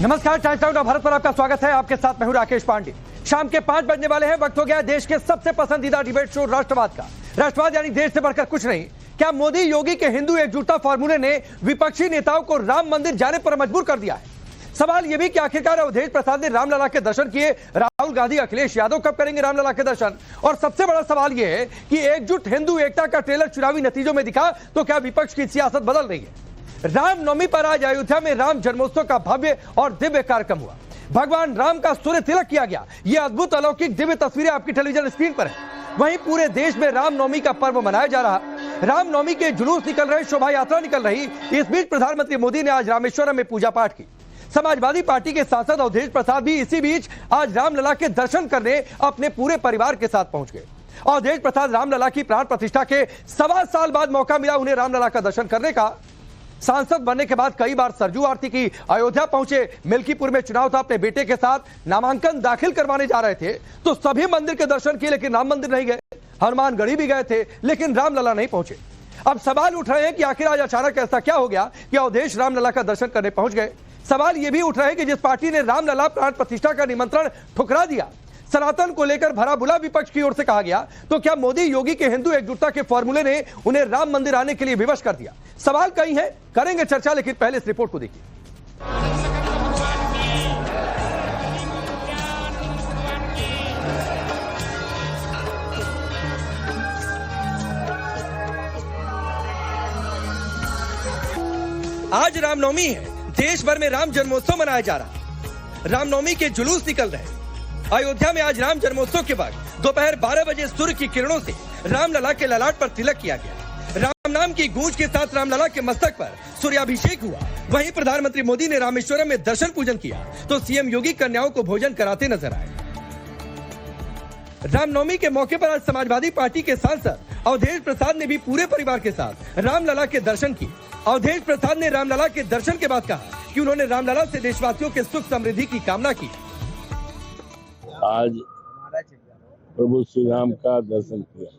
नमस्कार, times now Bharat पर आपका स्वागत है। आपके साथ मैं हूं राकेश पांडे। शाम के 5 बजने वाले हैं। वक्त हो गया देश के सबसे पसंदीदा डिबेट शो राष्ट्रवाद का। राष्ट्रवाद यानी देश से बढ़कर कुछ नहीं। क्या मोदी योगी के हिंदू एकजुटता फॉर्मूले ने विपक्षी नेताओं को राम मंदिर जाने पर मजबूर कर दिया है? सवाल यह भी कि आखिरकार अवधेश प्रसाद ने रामलला के दर्शन किए, राहुल गांधी अखिलेश यादव कब करेंगे रामलला के दर्शन? और सबसे बड़ा सवाल यह है कि एकजुट हिंदू एकता का ट्रेलर चुनावी नतीजों में दिखा तो क्या विपक्ष की सियासत बदल रही है? रामनवमी पर आज अयोध्या में राम जन्मोत्सव का भव्य और दिव्य कार्यक्रम हुआ। भगवान राम का सूर्य तिलक किया गया। यह अद्भुत अलौकिक दिव्य तस्वीरें आपकी टेलीविजन स्क्रीन पर है। वहीं पूरे देश में रामनवमी का पर्व मनाया जा रहा। रामनवमी के जुलूस निकल रहे, शोभा यात्रा निकल रही। इस बीच प्रधानमंत्री मोदी ने आज रामेश्वरम में पूजा पाठ की। समाजवादी पार्टी के सांसद अवधेश प्रसाद भी इसी बीच आज रामलला के दर्शन करने अपने पूरे परिवार के साथ पहुंच गए। अवधेश प्रसाद रामलला की प्राण प्रतिष्ठा के 1.25 साल बाद मौका मिला उन्हें रामलला का दर्शन करने का। सांसद बनने के बाद कई बार सरजू आरती की, अयोध्या पहुंचे। मिल्कीपुर में चुनाव था, अपने बेटे के साथ नामांकन दाखिल करवाने जा रहे थे तो सभी मंदिर के दर्शन किए, लेकिन राम मंदिर नहीं गए। हनुमानगढ़ी भी गए थे, लेकिन रामलला नहीं पहुंचे। अब सवाल उठ रहे हैं कि आखिर आज अचानक ऐसा क्या हो गया कि अवधेश रामलला का दर्शन करने पहुंच गए। सवाल यह भी उठ रहा है कि जिस पार्टी ने रामलला प्राण प्रतिष्ठा का निमंत्रण ठुकरा दिया, सनातन को लेकर भरा बुला विपक्ष की ओर से कहा गया, तो क्या मोदी योगी के हिंदू एकजुटता के फॉर्मूले ने उन्हें राम मंदिर आने के लिए विवश कर दिया? सवाल कई हैं, करेंगे चर्चा, लेकिन पहले इस रिपोर्ट को देखिए। आज रामनवमी है। देश भर में राम जन्मोत्सव मनाया जा रहा। रामनवमी के जुलूस निकल रहे। अयोध्या में आज राम जन्मोत्सव के वक्त दोपहर 12 बजे सूर्य की किरणों से रामलला के ललाट पर तिलक किया गया। राम नाम की गूंज के साथ रामलला के मस्तक पर सूर्याभिषेक हुआ। वहीं प्रधानमंत्री मोदी ने रामेश्वरम में दर्शन पूजन किया तो सीएम योगी कन्याओं को भोजन कराते नजर आए। रामनवमी के मौके पर आज समाजवादी पार्टी के सांसद अवधेश प्रसाद ने भी पूरे परिवार के साथ रामलला के दर्शन किए। अवधेश प्रसाद ने रामलला के दर्शन के बाद कहा कि उन्होंने रामलला से देशवासियों के सुख समृद्धि की कामना की। आज प्रभु श्री राम का दर्शन किया,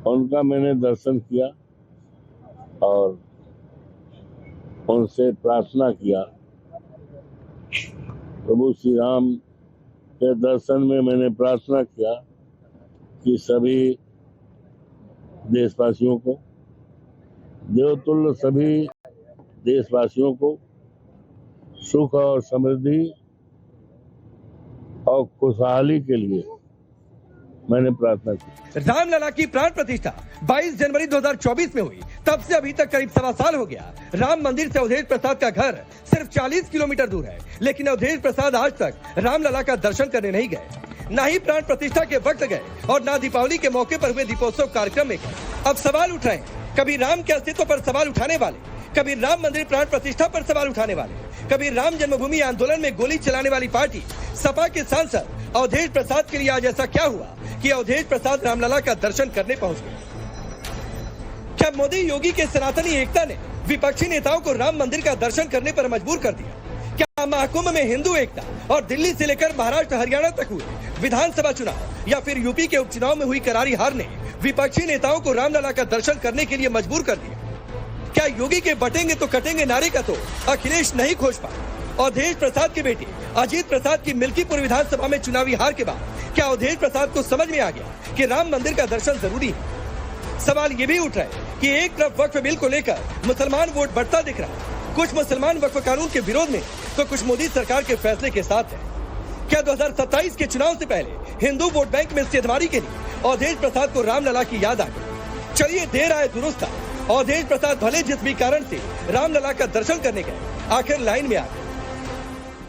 उनका मैंने दर्शन किया और उनसे प्रार्थना किया। प्रभु श्री राम के दर्शन में मैंने प्रार्थना किया कि सभी देशवासियों को, देवतुल्य सभी देशवासियों को सुख और समृद्धि और खुशहाली के लिए मैंने प्रार्थना की। रामलला की प्राण प्रतिष्ठा 22 जनवरी 2024 में हुई। तब से अभी तक करीब 1.25 साल हो गया। राम मंदिर से अवधेश प्रसाद का घर सिर्फ 40 किलोमीटर दूर है, लेकिन अवधेश प्रसाद आज तक रामलला का दर्शन करने नहीं गए। न ही प्राण प्रतिष्ठा के वक्त गए और न दीपावली के मौके पर हुए दीपोत्सव कार्यक्रम में गए। अब सवाल उठ रहे हैं, कभी राम के अस्तित्व पर सवाल उठाने वाले, कभी राम मंदिर प्राण प्रतिष्ठा पर सवाल उठाने वाले, कभी राम जन्मभूमि आंदोलन में गोली चलाने वाली पार्टी सपा के सांसद अवधेश प्रसाद के लिए आज ऐसा क्या हुआ कि अवधेश प्रसाद रामलला का दर्शन करने पहुंच गए? क्या मोदी योगी के सनातनी एकता ने विपक्षी नेताओं को राम मंदिर का दर्शन करने पर मजबूर कर दिया? क्या महाकुंभ में हिंदू एकता और दिल्ली से लेकर महाराष्ट्र हरियाणा तक हुए विधानसभा चुनाव या फिर यूपी के उपचुनाव में हुई करारी हार ने विपक्षी नेताओं को रामलला का दर्शन करने के लिए मजबूर कर दिया? क्या योगी के बटेंगे तो कटेंगे नारे का तो अखिलेश नहीं खोज पाए? अवधेश प्रसाद के बेटे अजीत प्रसाद की मिल्कीपुर विधानसभा में चुनावी हार के बाद क्या अवधेश प्रसाद को समझ में आ गया कि राम मंदिर का दर्शन जरूरी है? सवाल ये भी उठ रहा है कि एक तरफ वक्फ बिल को लेकर मुसलमान वोट बढ़ता दिख रहा है। कुछ मुसलमान वक्फ कानून के विरोध में तो कुछ मोदी सरकार के फैसले के साथ है। क्या 2027 के चुनाव से पहले हिंदू वोट बैंक में सेधमारी के लिए अवधेश प्रसाद को रामलला की याद आ गई? चलिए, देर आए दुरुस्त था। अवधेश प्रसाद भले जिस भी कारण से रामलला का दर्शन करने गए, आखिर लाइन में आ गए।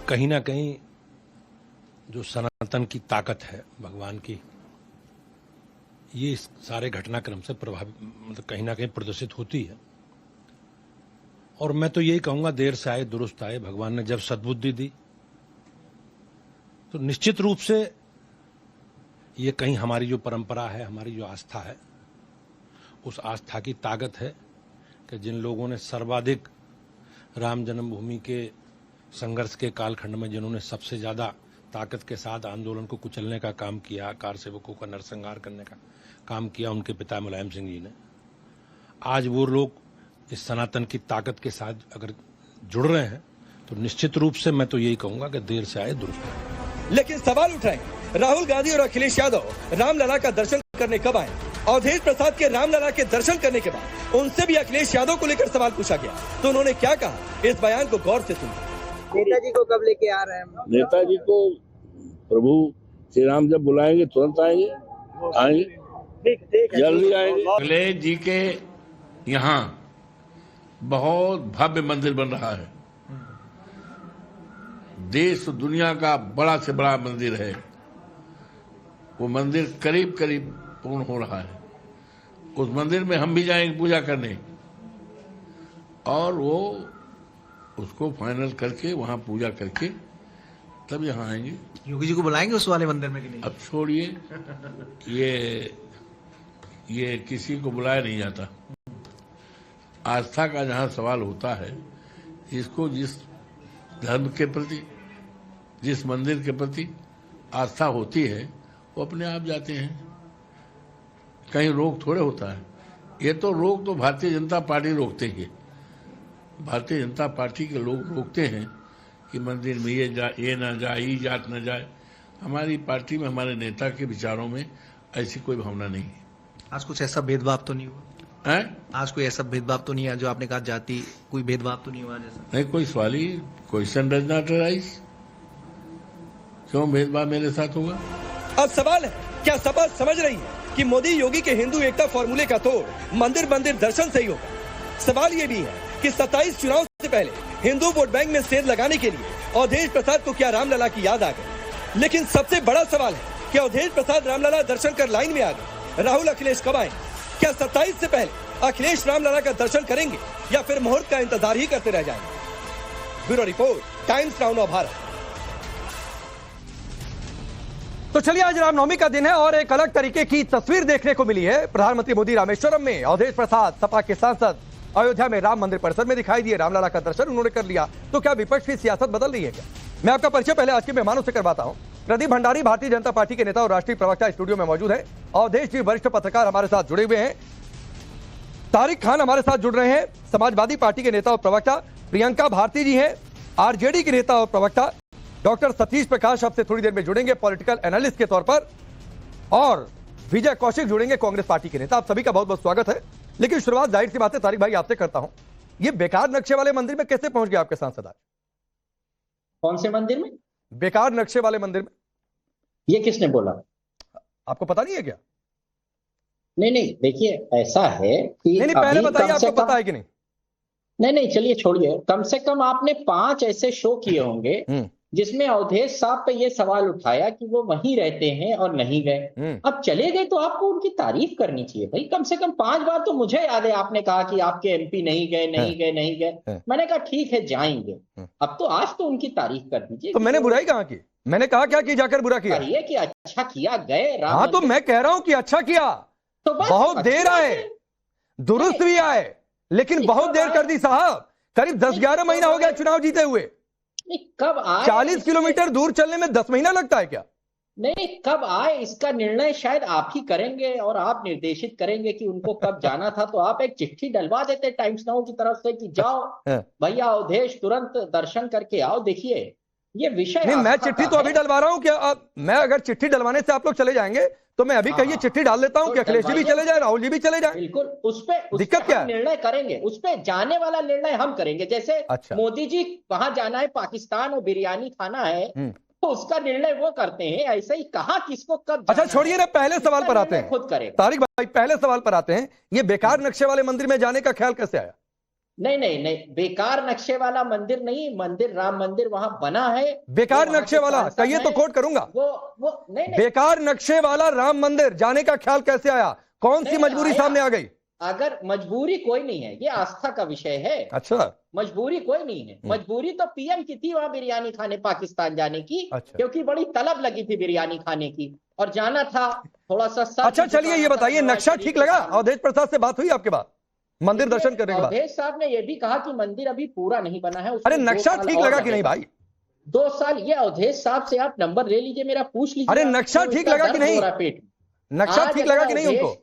कहीं ना कहीं जो सनातन की ताकत है भगवान की, ये इस सारे घटनाक्रम से प्रभावित, मतलब कहीं ना कहीं प्रदर्शित होती है। और मैं तो यही कहूंगा, देर से आए दुरुस्त आए। भगवान ने जब सद्बुद्धि दी तो निश्चित रूप से ये कहीं हमारी जो परंपरा है, हमारी जो आस्था है, उस आस्था की ताकत है कि जिन लोगों ने सर्वाधिक राम जन्मभूमि के संघर्ष के कालखंड में जिन्होंने सबसे ज्यादा ताकत के साथ आंदोलन को कुचलने का काम किया, कार सेवकों का नरसंहार करने का काम किया, उनके पिता मुलायम सिंह जी ने, आज वो लोग इस सनातन की ताकत के साथ अगर जुड़ रहे हैं तो निश्चित रूप से मैं तो यही कहूंगा कि देर से आए दुरुस्त आए। लेकिन सवाल उठ रहे हैं, राहुल गांधी और अखिलेश यादव रामलला का दर्शन करने कब आए? अवधेश प्रसाद के रामलला के दर्शन करने के बाद उनसे भी अखिलेश यादव को लेकर सवाल पूछा गया, तो उन्होंने क्या कहा, इस बयान को गौर से सुनिए। नेताजी को कब लेके आ रहे हैं? नेताजी को प्रभु श्री राम जब बुलाएंगे तुरंत आएंगे, जल्दी आएंगे। अखिलेश जी के यहाँ बहुत भव्य मंदिर बन रहा है, देश दुनिया का बड़ा से बड़ा मंदिर है। वो मंदिर करीब करीब पूर्ण हो रहा है। उस मंदिर में हम भी जाएंगे पूजा करने, और वो उसको फाइनल करके वहां पूजा करके तब यहाँ आएंगे। योगी जी को बुलाएंगे उस वाले मंदिर में कि नहीं? अब छोड़िए, ये किसी को बुलाया नहीं जाता। आस्था का जहां सवाल होता है, इसको जिस धर्म के प्रति, जिस मंदिर के प्रति आस्था होती है, वो अपने आप जाते हैं। कहीं रोक थोड़े होता है। ये तो रोक तो भारतीय जनता पार्टी रोकते ही है। भारतीय जनता पार्टी के लोग रोकते हैं कि मंदिर में ये ना जाए, ये जात ना जाए। हमारी पार्टी में, हमारे नेता के विचारों में ऐसी कोई भावना नहीं है। आज कुछ ऐसा भेदभाव तो नहीं हुआ? आज कोई ऐसा भेदभाव तो नहीं है जो आपने कहा जाति, कोई भेदभाव तो नहीं हुआ जैसा? नहीं, कोई सवाल ही, क्वेश्चन डज नॉट अराइज। क्यों भेदभाव मेरे साथ होगा? अब सवाल है, क्या सपा समझ रही है कि मोदी योगी के हिंदू एकता फॉर्मूले का तोड़ मंदिर मंदिर दर्शन से ही होगा? सवाल ये भी है कि 27 चुनाव से पहले हिंदू वोट बैंक में सेंध लगाने के लिए अवधेश प्रसाद को क्या रामलला की याद आ गई? लेकिन सबसे बड़ा सवाल है कि अवधेश प्रसाद रामलला दर्शन कर लाइन में आ गए। राहुल अखिलेश कब आए? क्या 27 से पहले अखिलेश रामलला का दर्शन करेंगे या फिर मुहूर्त का इंतजार ही करते रह जाएंगे? ब्यूरो रिपोर्ट, टाइम्स नाउ नव भारत। तो चलिए, आज रामनवमी का दिन है और एक अलग तरीके की तस्वीर देखने को मिली है। प्रधानमंत्री मोदी रामेश्वरम में, अवधेश प्रसाद सपा के सांसद अयोध्या में राम मंदिर परिसर में दिखाई दिए। रामलला का दर्शन उन्होंने कर लिया। तो क्या विपक्ष की सियासत बदल रही है क्या? मैं आपका परिचय पहले आज के मेहमानों से करवाता हूं। प्रदीप भंडारी भारतीय जनता पार्टी के नेता और राष्ट्रीय प्रवक्ता स्टूडियो में मौजूद है। अवधेश जी वरिष्ठ पत्रकार हमारे साथ जुड़े हुए हैं। तारिक खान हमारे साथ जुड़ रहे हैं, समाजवादी पार्टी के नेता और प्रवक्ता। प्रियंका भारती जी हैं, आरजेडी के नेता और प्रवक्ता। डॉक्टर सतीश प्रकाश आपसे थोड़ी देर में जुड़ेंगे पॉलिटिकल एनालिस्ट के तौर पर, और विजय कौशिक जुड़ेंगे कांग्रेस पार्टी के नेता। आप सभी का बहुत बहुत स्वागत है। लेकिन शुरुआत जाहिर सी बात है तारिक भाई आपसे करता हूं, ये बेकार नक्शे वाले मंदिर में कैसे पहुंच गए आपके सांसद आज? कौन से मंदिर में? बेकार नक्शे वाले मंदिर में। ये किसने बोला? आपको पता नहीं है क्या? नहीं, देखिए ऐसा है कि नहीं, पहले बताइए आपको पता है कि नहीं? नहीं, चलिए छोड़िए। कम से कम आपने 5 ऐसे शो किए होंगे जिसमें अवधेश साहब पे ये सवाल उठाया कि वो वहीं रहते हैं और नहीं गए। अब चले गए तो आपको उनकी तारीफ करनी चाहिए भाई। कम से कम 5 बार तो मुझे याद है आपने कहा कि आपके एमपी नहीं गए। मैंने कहा ठीक है जाएंगे। अब तो आज तो उनकी तारीफ कर दीजिए। तो मैंने बुराई कहाँ की? मैंने कहा क्या कि जाकर बुरा किया? कहिए कि अच्छा किया, गए। हाँ, तो मैं कह रहा हूँ कि अच्छा किया। तो बहुत देर आए, दुरुस्त भी आए, लेकिन बहुत देर कर दी साहब। करीब 10-11 महीना हो गया चुनाव जीते हुए। कब आए? 40 किलोमीटर दूर चलने में 10 महीना लगता है क्या? नहीं, कब आए इसका निर्णय शायद आप ही करेंगे और आप निर्देशित करेंगे कि उनको कब जाना था। तो आप एक चिट्ठी डलवा देते टाइम्स नाउ की तरफ से कि जाओ भैया अवधेश तुरंत दर्शन करके आओ। देखिए ये विषय नहीं, मैं चिट्ठी तो अभी डलवा रहा हूँ। क्या मैं अगर चिट्ठी डलवाने से आप लोग चले जाएंगे तो मैं अभी कहिए चिट्ठी डाल देता हूँ कि अखिलेश जी भी चले जाए, राहुल जी भी चले जाए। बिल्कुल, उस पे दिक्कत क्या है? निर्णय करेंगे, उस पे जाने वाला निर्णय हम करेंगे। जैसे मोदी जी वहां जाना है पाकिस्तान और बिरयानी खाना है, तो उसका निर्णय वो करते हैं। ऐसे ही कहाँ किसको कब। अच्छा छोड़िए ना, पहले सवाल पर आते हैं। खुद करें तारिक भाई, पहले सवाल पर आते हैं। ये बेकार नक्शे वाले मंदिर में जाने का ख्याल कैसे आया? नहीं, बेकार नक्शे वाला मंदिर नहीं, मंदिर राम मंदिर वहां बना है। बेकार नक्शे वाला कहिए तो कोट करूंगा। वो नहीं, बेकार नक्शे वाला राम मंदिर जाने का ख्याल कैसे आया? कौन सी मजबूरी सामने आ गई? अगर मजबूरी कोई नहीं है, ये आस्था का विषय है। अच्छा, मजबूरी कोई नहीं है। मजबूरी तो पीएम की थी वहां बिरयानी खाने पाकिस्तान जाने की। अच्छा। क्योंकि बड़ी तलब लगी थी बिरयानी खाने की और जाना था थोड़ा सा। अच्छा चलिए ये बताइए, नक्शा ठीक लगा? अवधेश प्रसाद से बात हुई आपके बाद मंदिर दर्शन करने के बाद? अवधेश साहब ने यह भी कहा कि मंदिर अभी पूरा नहीं बना है। अरे नक्शा ठीक लगा कि नहीं भाई? 2 साल। ये अवधेश साहब से आप नंबर ले लीजिए, मेरा पूछ लीजिए। अरे नक्शा ठीक लगा कि नहीं? पेट नक्शा ठीक लगा कि नहीं उनको?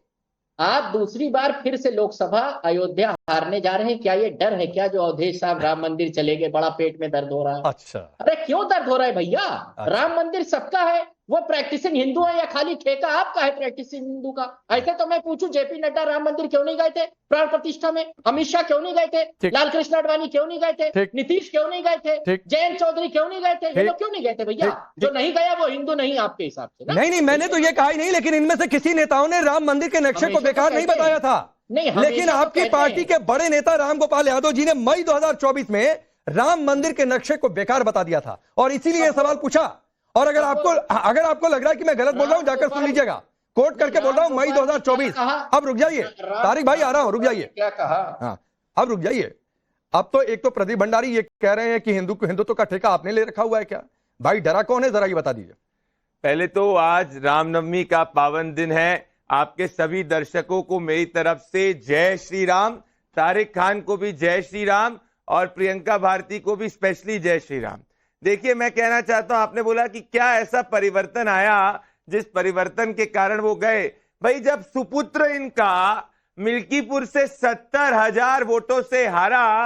आप दूसरी बार फिर से लोकसभा अयोध्या हारने जा रहे हैं। क्या ये डर है क्या जो अवधेश साहब राम मंदिर चले गए, बड़ा पेट में दर्द हो रहा है? अच्छा, अरे क्यों दर्द हो रहा है भैया? राम मंदिर सबका है, वो प्रैक्टिसिंग हिंदू है या खाली ठेका आपका है प्रैक्टिसिंग हिंदू का? ऐसे तो मैं पूछूं, जेपी नड्डा राम मंदिर क्यों नहीं गए थे प्राण प्रतिष्ठा में? अमित शाह क्यों नहीं गए थे? लाल कृष्ण आडवाणी क्यों नहीं गए थे? नीतीश क्यों नहीं गए थे? जयंत चौधरी क्यों नहीं गए थे? ये लोग क्यों नहीं गए थे भैया? जो नहीं गया वो हिंदू नहीं आपके हिसाब से ना? नहीं, मैंने तो ये कहा ही नहीं, लेकिन इनमें से किसी नेताओं ने राम मंदिर के नक्शे को बेकार नहीं बताया था। नहीं, लेकिन आपकी पार्टी के बड़े नेता राम गोपाल यादव जी ने मई 2024 में राम मंदिर के नक्शे को बेकार बता दिया था, और इसीलिए सवाल पूछा। और अगर आपको लग रहा है कि मैं गलत बोल रहा हूं, जाकर सुन लीजिएगा, कोट करके बोल रहा हूं, मई 2024। अब रुक जाइए तारिक भाई, आ रहा हूं, रुक जाइए। क्या कहा? हाँ, अब रुक जाइए। अब तो एक तो प्रदीप भंडारी ये कह रहे हैं कि हिंदुत्व का ठेका आपने ले रखा हुआ है क्या? भाई डरा कौन है, जरा ये बता दीजिए। पहले तो आज रामनवमी का पावन दिन है। आपके सभी दर्शकों को मेरी तरफ से जय श्री राम, तारिक खान को भी जय श्री राम, और प्रियंका भारती को भी स्पेशली जय श्री राम। देखिए, मैं कहना चाहता हूं, आपने बोला कि क्या ऐसा परिवर्तन आया जिस परिवर्तन के कारण वो गए। भाई, जब सुपुत्र इनका मिल्कीपुर से 70,000 वोटों से हारा,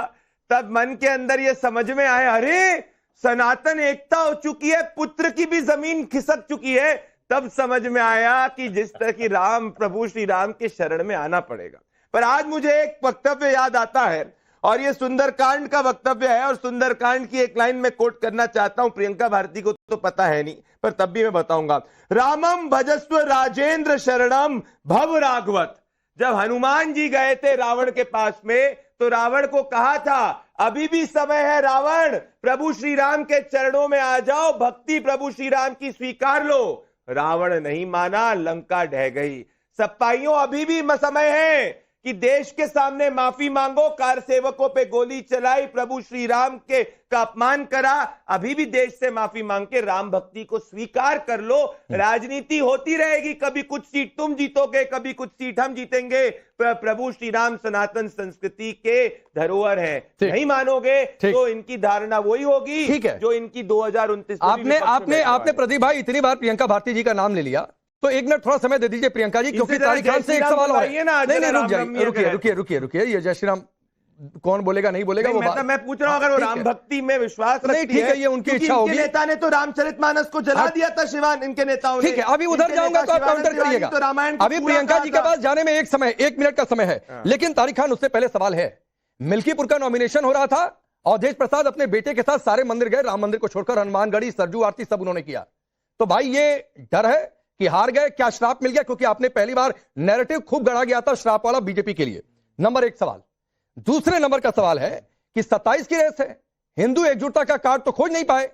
तब मन के अंदर ये समझ में आया, अरे सनातन एकता हो चुकी है, पुत्र की भी जमीन खिसक चुकी है। तब समझ में आया कि जिस तरह की प्रभु श्री राम के शरण में आना पड़ेगा। पर आज मुझे एक वक्तव्य याद आता है, और ये सुंदरकांड का वक्तव्य है, और सुंदरकांड की एक लाइन में कोट करना चाहता हूं। प्रियंका भारती को तो पता है नहीं, पर तब भी मैं बताऊंगा। रामम भजस्व राजेंद्र शरणम भव राघवत। जब हनुमान जी गए थे रावण के पास में, तो रावण को कहा था, अभी भी समय है रावण, प्रभु श्री राम के चरणों में आ जाओ, भक्ति प्रभु श्री राम की स्वीकार लो। रावण नहीं माना, लंका ढह गई। सप्पाइयों, अभी भी समय है कि देश के सामने माफी मांगो। कार सेवकों पे गोली चलाई, प्रभु श्री राम के का अपमान करा, अभी भी देश से माफी मांग के राम भक्ति को स्वीकार कर लो। राजनीति होती रहेगी, कभी कुछ सीट तुम जीतोगे, कभी कुछ सीट हम जीतेंगे। प्रभु श्री राम सनातन संस्कृति के धरोहर है। नहीं मानोगे तो इनकी धारणा वही होगी जो इनकी 2029। आपने प्रदीप भाई इतनी बार प्रियंका भारती जी का नाम ले लिया, तो एक मिनट थोड़ा समय दे दीजिए प्रियंका जी, क्योंकि तारिक खान से एक सवाल और है। नहीं, रुकिए, ये जय श्री राम कौन बोलेगा नहीं बोलेगा वो मैं पूछ रहा हूं, अगर वो राम भक्ति में विश्वास रखती है, ठीक है, ये उनकी इच्छा होगी। नेता ने तो रामचरितमानस को जला दिया था, शिवान, इनके नेताओं ने। ठीक है, अभी उधर जाऊंगा तो आप काउंटर करिएगा। अभी प्रियंका जी के पास जाने में 1 मिनट का समय है, लेकिन तारिक खान उससे पहले सवाल है। मिल्कीपुर का नॉमिनेशन हो रहा था, अवधेश प्रसाद अपने बेटे के साथ सारे मंदिर गए, राम मंदिर को छोड़कर हनुमानगढ़ी, सरजू आरती सब उन्होंने किया। तो भाई ये डर है कि हार गए, क्या श्राप मिल गया? क्योंकि आपने पहली बार नैरेटिव खूब गढ़ा गया था श्राप वाला बीजेपी के लिए। नंबर 1 सवाल। दूसरे नंबर का सवाल है कि 27 की रेस है, हिंदू एकजुटता का कार्ड तो खोज नहीं पाए।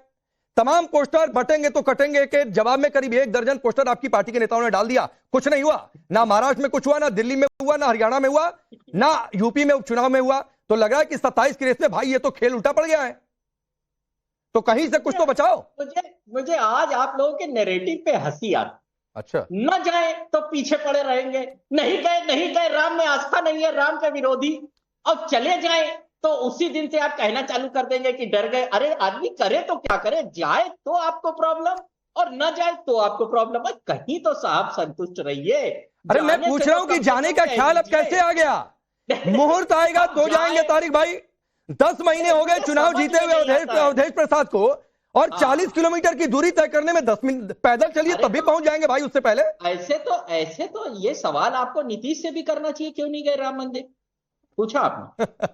तमाम पोस्टर बटेंगे तो कटेंगे के जवाब में करीब 1 दर्जन पोस्टर आपकी पार्टी के नेताओं ने डाल दिया, कुछ नहीं हुआ। ना महाराष्ट्र में कुछ हुआ, ना दिल्ली में हुआ, ना हरियाणा में हुआ, ना यूपी में उपचुनाव में हुआ। तो लग रहा है कि 27 की रेस में भाई ये तो खेल उल्टा पड़ गया है, तो कहीं से कुछ तो बचाओ। मुझे आज आप लोगों के नैरेटिव पे हंसी आती। अच्छा, न जाए तो पीछे पड़े रहेंगे, नहीं गए, राम में आस्था नहीं है, राम के विरोधी। और चले जाए तो उसी दिन से आप कहना चालू कर देंगे कि डर गए। अरे आदमी करे तो क्या करे, जाए तो आपको प्रॉब्लम और न जाए तो आपको प्रॉब्लम है। कहीं तो साहब संतुष्ट रहिए। अरे मैं पूछ रहा हूं कि जाने का ख्याल अब कैसे आ गया? मुहूर्त आएगा तो जाएंगे तारिक भाई। 10 महीने हो गए चुनाव जीते हुए अवधेश प्रसाद को, और 40 किलोमीटर की दूरी तय करने में 10 मिनट पैदल चलिए तब भी पहुंच जाएंगे भाई उससे पहले। ऐसे तो ये सवाल आपको नीतीश से भी करना चाहिए, क्यों नहीं गए राम मंदिर? पूछा आपने?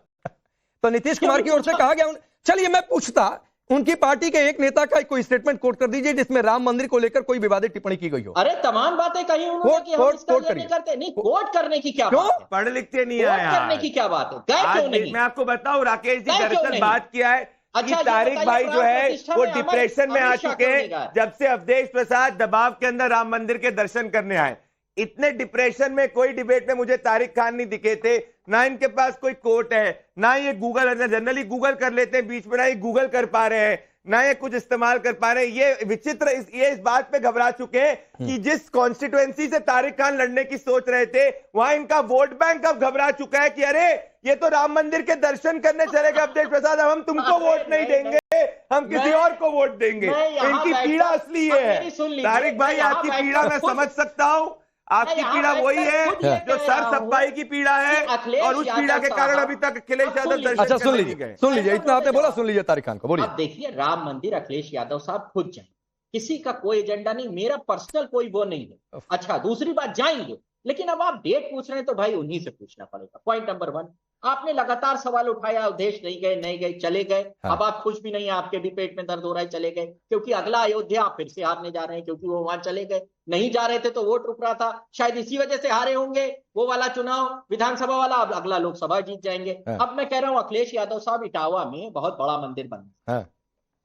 तो नीतीश कुमार की ओर से कहा गया। चलिए मैं पूछता, उनकी पार्टी के एक नेता का कोई स्टेटमेंट कोट कर दीजिए जिसमें राम मंदिर को लेकर कोई विवादित टिप्पणी की गई हो। अरे तमाम बातें कही उन्होंने कि हम इसका ये नहीं करते। नहीं, कोट करने की क्या बात है? पढ़ लिखते नहीं है, कोट करने की क्या बात है? गए क्यों नहीं? मैं आपको बताऊं, राकेश जी दरअसल बात किया है कि तारिक भाई जो है वो डिप्रेशन में आ चुके हैं जब से अवधेश प्रसाद दबाव के अंदर राम मंदिर के दर्शन करने आए। इतने डिप्रेशन में कोई डिबेट में मुझे तारिक खान नहीं दिखे थे, ना इनके पास कोई कोट है, ना ये गूगल, जनरली गूगल कर लेते हैं बीच में, ना ये गूगल कर पा रहे हैं, ना ये कुछ इस्तेमाल कर पा रहे हैं। ये विचित्र, ये इस बात पे घबरा चुके हैं कि जिस कॉन्स्टिट्यूएंसी से तारिक खान लड़ने की सोच रहे थे, वहां इनका वोट बैंक अब घबरा चुका है कि अरे ये तो राम मंदिर के दर्शन करने चलेगा अवधेश प्रसाद, अब हम तुमको वोट नहीं देंगे, हम किसी और को वोट देंगे। इनकी पीड़ा असली ये है। तारिक भाई, आपकी पीड़ा मैं समझ सकता हूं। आपकी पीड़ा वही है जो सर सफाई की पीड़ा है, और उस पीड़ा के कारण अभी तक अखिलेश यादव दर्शन अच्छा सुन करने लीजिए, नहीं गए। सुन लीजिए, इतना आपने बोला, सुन लीजिए तारिक खान को, बोलिए। अब देखिए, राम मंदिर अखिलेश यादव साहब खुद जाएंगे, किसी का कोई एजेंडा नहीं, मेरा पर्सनल कोई वो नहीं है। अच्छा, दूसरी बात, जाएंगे, लेकिन अब आप डेट पूछ रहे हैं तो भाई उन्हीं से पूछना पड़ेगा। पॉइंट नंबर 1, आपने लगातार सवाल उठाया, अयोध्या नहीं गए, नहीं गए, चले गए। हाँ। अब आप खुश भी नहीं है, आपके भी पेट में दर्द हो रहा है, चले गए, क्योंकि अगला अयोध्या आप फिर से हारने जा रहे हैं, क्योंकि वो वहां चले गए। नहीं जा रहे थे तो वोट रुक रहा था, शायद इसी वजह से हारे होंगे। वो वाला चुनाव विधानसभा वाला, अब अगला लोकसभा जीत जाएंगे। हाँ। अब मैं कह रहा हूँ, अखिलेश यादव साहब इटावा में बहुत बड़ा मंदिर बना, हाँ।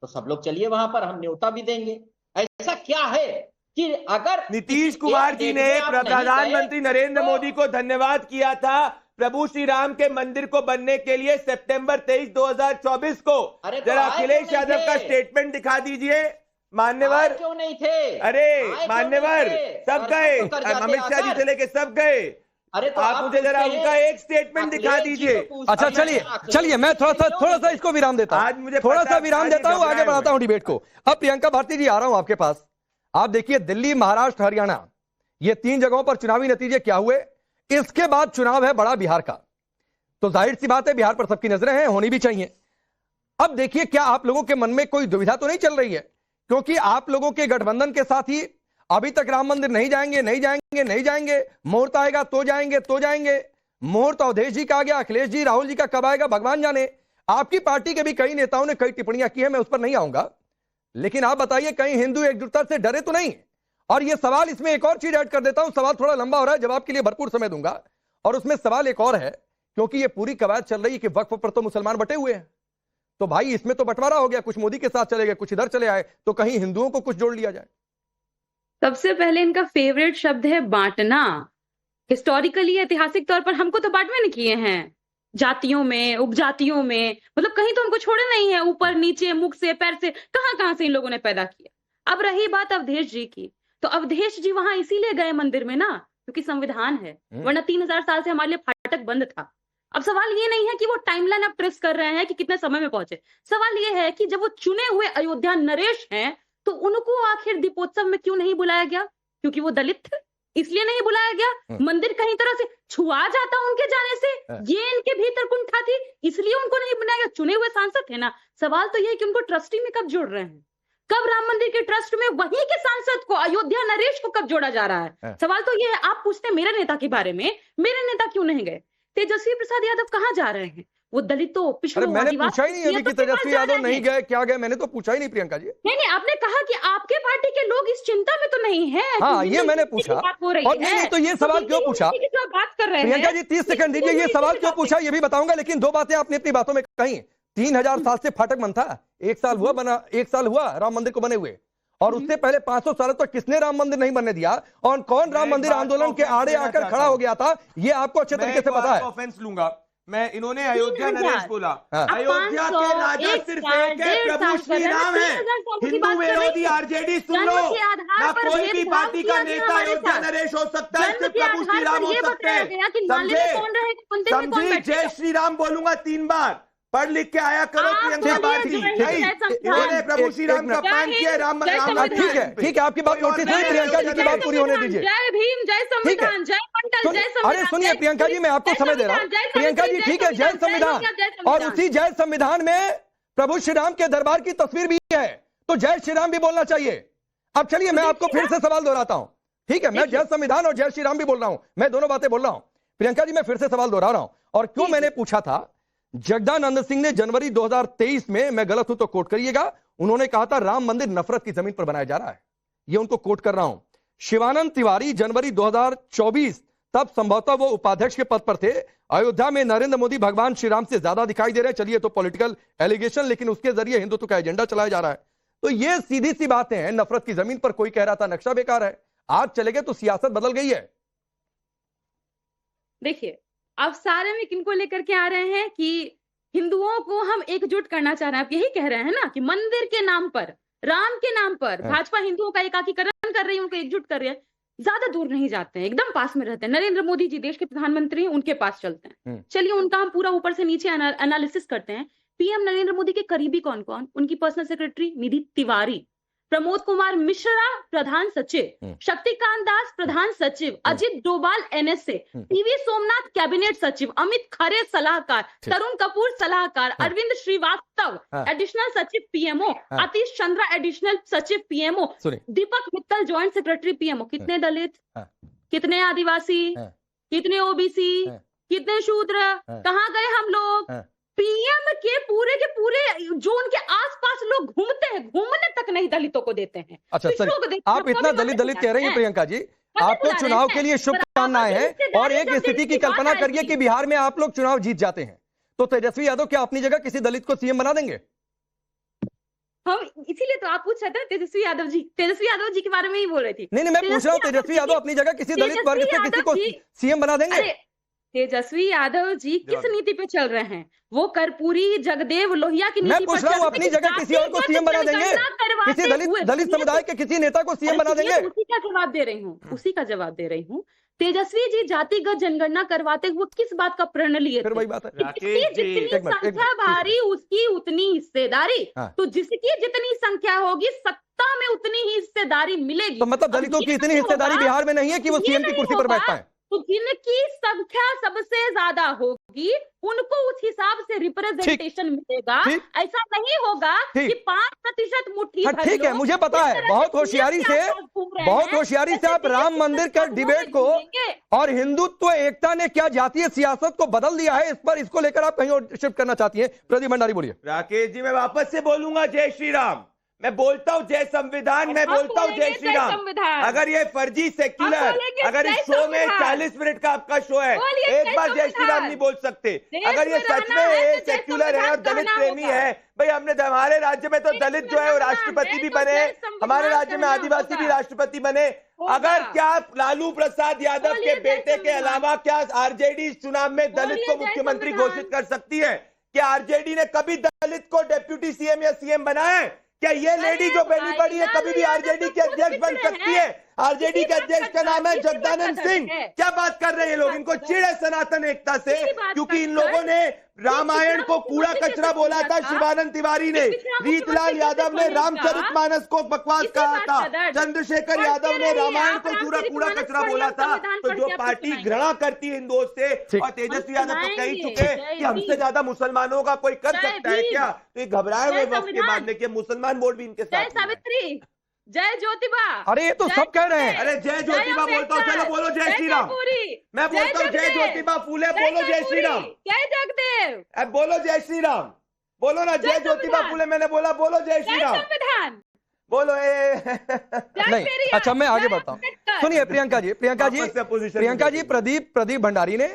तो सब लोग चलिए वहां पर, हम न्योता भी देंगे। ऐसा क्या है कि अगर नीतीश कुमार जी ने प्रधानमंत्री नरेंद्र मोदी को धन्यवाद किया था प्रभु श्री राम के मंदिर को बनने के लिए सितंबर 23, 2024 को। अरे तो जरा आए अखिलेश क्यों नहीं यादव का थे? स्टेटमेंट दिखा दीजिए मान्यवर। क्यों नहीं थे? अरे क्यों मान्यवर, नहीं थे? सब और गए, सब तो कर जाते अमित शाह जी आकर। से लेके सब गए। अरे तो आप मुझे जरा पूछते उनका हैं, एक स्टेटमेंट दिखा अखिलेश जी दीजिए। को पूछते अच्छा हैं, चलिए अखिलेश चलिए, मैं थोड़ा सा इसको विराम देता आज मुझे हूं, थोड़ा पता सा है विराम आज देता ये हूं, आगे घबराए बढ़ाता हूं हुए। डिबेट को। अब प्रियंका भारती जी, आ रहा हूं आपके पास। आप देखिए, दिल्ली, महाराष्ट्र, हरियाणा, ये 3 जगहों पर चुनावी नतीजे क्या हुए। इसके बाद चुनाव है बड़ा बिहार का, तो जाहिर सी बात है बिहार पर सबकी नजरें हैं, होनी भी चाहिए। अब देखिए, क्या आप लोगों के मन में कोई दुविधा तो नहीं चल रही है, क्योंकि आप लोगों के गठबंधन के साथ ही अभी तक राम मंदिर नहीं जाएंगे, नहीं जाएंगे, नहीं जाएंगे, मुहूर्त आएगा तो जाएंगे, तो जाएंगे। मुहूर्त अवधेश जी का आ गया, अखिलेश जी, राहुल जी का कब आएगा भगवान जाने। आपकी पार्टी के भी कई नेताओं ने कई टिप्पणियां की है, मैं उस पर नहीं आऊंगा, लेकिन आप बताइए, कहीं हिंदू एकजुटता से डरे तो नहीं। और यह सवाल, इसमें एक और चीज ऐड कर देता हूं, सवाल थोड़ा लंबा हो रहा है, जवाब के लिए भरपूर समय दूंगा। और उसमें सवाल एक और है, क्योंकि यह पूरी कवायद चल रही है कि वक्फ पर तो मुसलमान बटे हुए हैं, तो भाई इसमें तो बंटवारा हो गया, कुछ मोदी के साथ चले गए, कुछ इधर चले आए, तो कहीं हिंदुओं को कुछ जोड़ लिया जाए। सबसे पहले इनका फेवरेट शब्द है बांटना। हिस्टोरिकली, ऐतिहासिक तौर पर हमको तो बांटवे न किए हैं, जातियों में, उपजातियों में, मतलब कहीं तो हमको छोड़े नहीं है, ऊपर नीचे, मुख से, पैर से, कहां से इन लोगों ने पैदा किया। अब रही बात अवधेश जी की, तो अवधेश जी वहां इसीलिए गए मंदिर में ना, क्योंकि संविधान है, वरना 3000 साल से हमारे लिए फाटक बंद था। अब सवाल ये नहीं है कि वो टाइमलाइन आप ट्रेस कर रहे हैं कि कितने समय में पहुंचे, सवाल ये है कि जब वो चुने हुए अयोध्या नरेश हैं, तो उनको आखिर दीपोत्सव में क्यों नहीं बुलाया गया? क्योंकि वो दलित थे, इसलिए नहीं बुलाया गया। मंदिर कहीं तरह से छुआ जाता उनके जाने से, ये इनके भीतर कुंठा थी, इसलिए उनको नहीं बुलाया गया। चुने हुए सांसद थे ना। सवाल तो ये है कि उनको ट्रस्टी में कब जोड़ रहे हैं, कब राम मंदिर के ट्रस्ट में वहीं के सांसद को, अयोध्या नरेश को कब जोड़ा जा रहा है? सवाल तो ये है। आप पूछते हैं मेरे नेता के बारे में, मेरे नेता क्यों नहीं गए? तेजस्वी प्रसाद यादव कहां जा रहे हैं? वो दलितों, पिछड़ों, मैंने पूछा ही नहीं अभी कि तेजस्वी यादव नहीं गए, क्या गए, मैंने तो पूछा ही नहीं प्रियंका जी। नहीं, आपने कहा कि आपके पार्टी के लोग इस चिंता में तो नहीं है। हाँ, ये मैंने पूछा। और नहीं, तो ये सवाल क्यों पूछा बात कर रहे हैं प्रियंका जी, 30 सेकंड दीजिए, ये सवाल क्यों पूछा ये भी बताऊंगा, लेकिन 2 बातें आपने अपनी बातों में कही। 3000 साल से फाटक बंद था, 1 साल हुआ बना, 1 साल हुआ राम मंदिर को बने हुए, और उससे पहले 500 सालों तक किसने राम मंदिर नहीं बनने दिया, और कौन राम मंदिर आंदोलन के आड़े आकर खड़ा हो गया था, ये आपको अच्छे तरीके से पता है। ऑफेंस लूंगा मैं, इन्होंने अयोध्या नरेश बोला। अयोध्या के राजा सिर्फ एक है, प्रभु श्री राम है। हिंदू विरोधी आरजेडी सुन लो ना, कोई भी पार्टी का नेता अयोध्या नरेश हो सकता है, सिर्फ प्रभु श्री राम हो सकते हैं। समझे? जय श्री राम बोलूंगा 3 बार, पढ़ लिख के आया करो प्रियंका भारती। इन्होंने प्रभु श्री राम का अपमान किया, राम ठीक है, ठीक है, आपकी बात नोटिस हुई, प्रियंका जी की बात पूरी होने दीजिए। जय भीम, जय संविधान, जय मंडल, जय संविधान। अरे सुनिए प्रियंका जी, मैं आपको समय दे रहा हूं। प्रियंका जी ठीक है, जय संविधान, और उसी जय संविधान में प्रभु श्री राम के दरबार की तस्वीर भी है, तो जय श्री राम भी बोलना चाहिए। अब चलिए, मैं आपको फिर से सवाल दोहराता हूं, ठीक है, मैं जय संविधान और जय श्री राम भी बोल रहा हूं, मैं दोनों बातें बोल रहा हूं। प्रियंका जी, मैं फिर से सवाल दोहरा रहा हूं, और क्यों मैंने पूछा था। जगदानंद सिंह ने जनवरी 2023 में, मैं गलत हूं तो कोट करिएगा, उन्होंने कहा था राम मंदिर नफरत की जमीन पर बनाया जा रहा है, ये उनको कोट कर रहा हूं। शिवानंद तिवारी जनवरी 2024, तब संभवतः वो उपाध्यक्ष के पद पर थे, अयोध्या में नरेंद्र मोदी भगवान श्री राम से ज्यादा दिखाई दे रहे हैं। चलिए, तो पॉलिटिकल एलिगेशन, लेकिन उसके जरिए हिंदुत्व का एजेंडा चलाया जा रहा है, तो ये सीधी सी बातें हैं। नफरत की जमीन पर कोई कह रहा था नक्शा बेकार है, आज चले गए तो सियासत बदल गई है। देखिए, अब सारे में किनको लेकर के आ रहे हैं कि हिंदुओं को हम एकजुट करना चाह रहे हैं। आप यही कह रहे हैं ना कि मंदिर के नाम पर, राम के नाम पर भाजपा हिंदुओं का एकाकीकरण कर रही है, उनको एकजुट कर रही है। ज्यादा दूर नहीं जाते हैं, एकदम पास में रहते हैं। नरेंद्र मोदी जी देश के प्रधानमंत्री हैं, उनके पास चलते हैं। चलिए, उनका हम पूरा ऊपर से नीचे एनालिसिस करते हैं। पीएम नरेंद्र मोदी के करीबी कौन कौन? उनकी पर्सनल सेक्रेटरी निधि तिवारी, प्रमोद कुमार मिश्रा प्रधान सचिव, शक्तिकांत दास प्रधान सचिव, Ajit Doval NSA, TV Somnath cabinet सचिव, अमित खरे सलाहकार, तरुण कपूर सलाहकार, अरविंद श्रीवास्तव एडिशनल सचिव PMO, आतिश चंद्रा एडिशनल सचिव PMO, दीपक मित्तल ज्वाइंट सेक्रेटरी PMO। कितने दलित, कितने आदिवासी, कितने OBC, कितने शूद्र, कहाँ गए हम लोग? PM के पूरे जोन के आसपास लोग घूमते हैं, घूमने तक नहीं दलितों को देते हैं। अच्छा सर, आप इतना दलित कह रही हैं प्रियंका जी, आपको चुनाव के लिए शुभकामनाएं हैं। और एक स्थिति की कल्पना करिए कि बिहार में आप लोग चुनाव जीत जाते हैं, तो तेजस्वी यादव क्या अपनी जगह किसी दलित को CM बना देंगे? हम इसीलिए तो आप पूछ रहे थे तेजस्वी यादव जी के बारे में ही बोल रही थी। नहीं, मैं पूछ रहा हूँ तेजस्वी यादव अपनी जगह किसी दलित वर्ग से किसी को CM बना देंगे? तेजस्वी यादव जी किस नीति पे चल रहे हैं? वो कर्पूरी जगदेव लोहिया की नीति मैं पूछ रहा हूँ अपनी जगह किसी और को CM बना देंगे? किसी दलित समुदाय के किसी नेता को CM बना देंगे? उसी का जवाब दे रही हूँ। तेजस्वी जी जातिगत जनगणना करवाते हुए किस बात का प्रण लिए थे? वही बात है, जितनी संख्या भारी उसकी उतनी हिस्सेदारी। तो जिसकी जितनी संख्या होगी सत्ता में उतनी ही हिस्सेदारी मिलेगी। तो मतलब दलितों की इतनी हिस्सेदारी बिहार में नहीं है कि वो CM की कुर्सी पर बैठ पाए? तो जिनकी संख्या सबसे ज्यादा होगी उनको उस हिसाब से रिप्रेजेंटेशन मिलेगा। ऐसा नहीं होगा कि 5% मुट्ठी भर। ठीक है, मुझे पता है, बहुत होशियारी से आप राम मंदिर के डिबेट को और हिंदुत्व एकता ने क्या जातीय सियासत को बदल दिया है, इस पर इसको लेकर आप कहीं और शिफ्ट करना चाहती हैं। प्रदीप भंडारी बोलिए। राकेश जी, मैं वापस से बोलूंगा जय श्री राम। मैं बोलता हूँ जय संविधान, मैं बोलता हूँ जय श्री राम। अगर ये फर्जी सेक्युलर, अगर इस शो में 40 मिनट का आपका शो है, एक बार जय श्री राम नहीं बोल सकते। अगर ये सच में सेक्युलर है और दलित प्रेमी है, भाई हमने हमारे राज्य में तो दलित जो है वो राष्ट्रपति भी बने, हमारे राज्य में आदिवासी भी राष्ट्रपति बने। अगर क्या लालू प्रसाद यादव के बेटे के अलावा क्या RJD इस चुनाव में दलित को मुख्यमंत्री घोषित कर सकती है? क्या RJD ने कभी दलित को डिप्यूटी CM या CM बनाया है? क्या ये लेडी जो बैठी पड़ी है कभी भी RJD के अध्यक्ष बन सकती है? RJD के अध्यक्ष का नाम है जगदानंद सिंह। क्या बात कर रहे हैं लोग? इनको चिढ़ है सनातन एकता से, क्योंकि इन लोगों ने रामायण को कूड़ा कचरा बोला था शिवानंद तिवारी ने, रीतलाल यादव ने रामचरितमानस को बकवास कहा था, चंद्रशेखर यादव ने रामायण को पूरा कूड़ा कचरा बोला था। तो जो पार्टी घृणा करती है हिंदुओं से, और तेजस्वी यादव तो कह ही चुके कि हमसे ज्यादा मुसलमानों का कोई कर सकता है क्या? तो ये घबराए हुए वक्त के बाद देखिए मुसलमान वोट भी इनके साथ। सावित्री, जय ज्योतिबा। अरे ये तो सब कह रहे हैं। अरे जय ज्योतिबा बोलता हूँ, चलो बोलो जय श्री राम। मैं बोलता हूँ जय ज्योतिबा फूले, बोलो जय श्री राम। जय जगदेव, अब बोलो जय श्री राम, बोलो ना जय ज्योतिबा फूले। मैंने बोला बोलो जय श्री राम, बोलो। नहीं, अच्छा मैं आगे बढ़ता हूँ। सुनिए प्रियंका जी, प्रदीप भंडारी ने,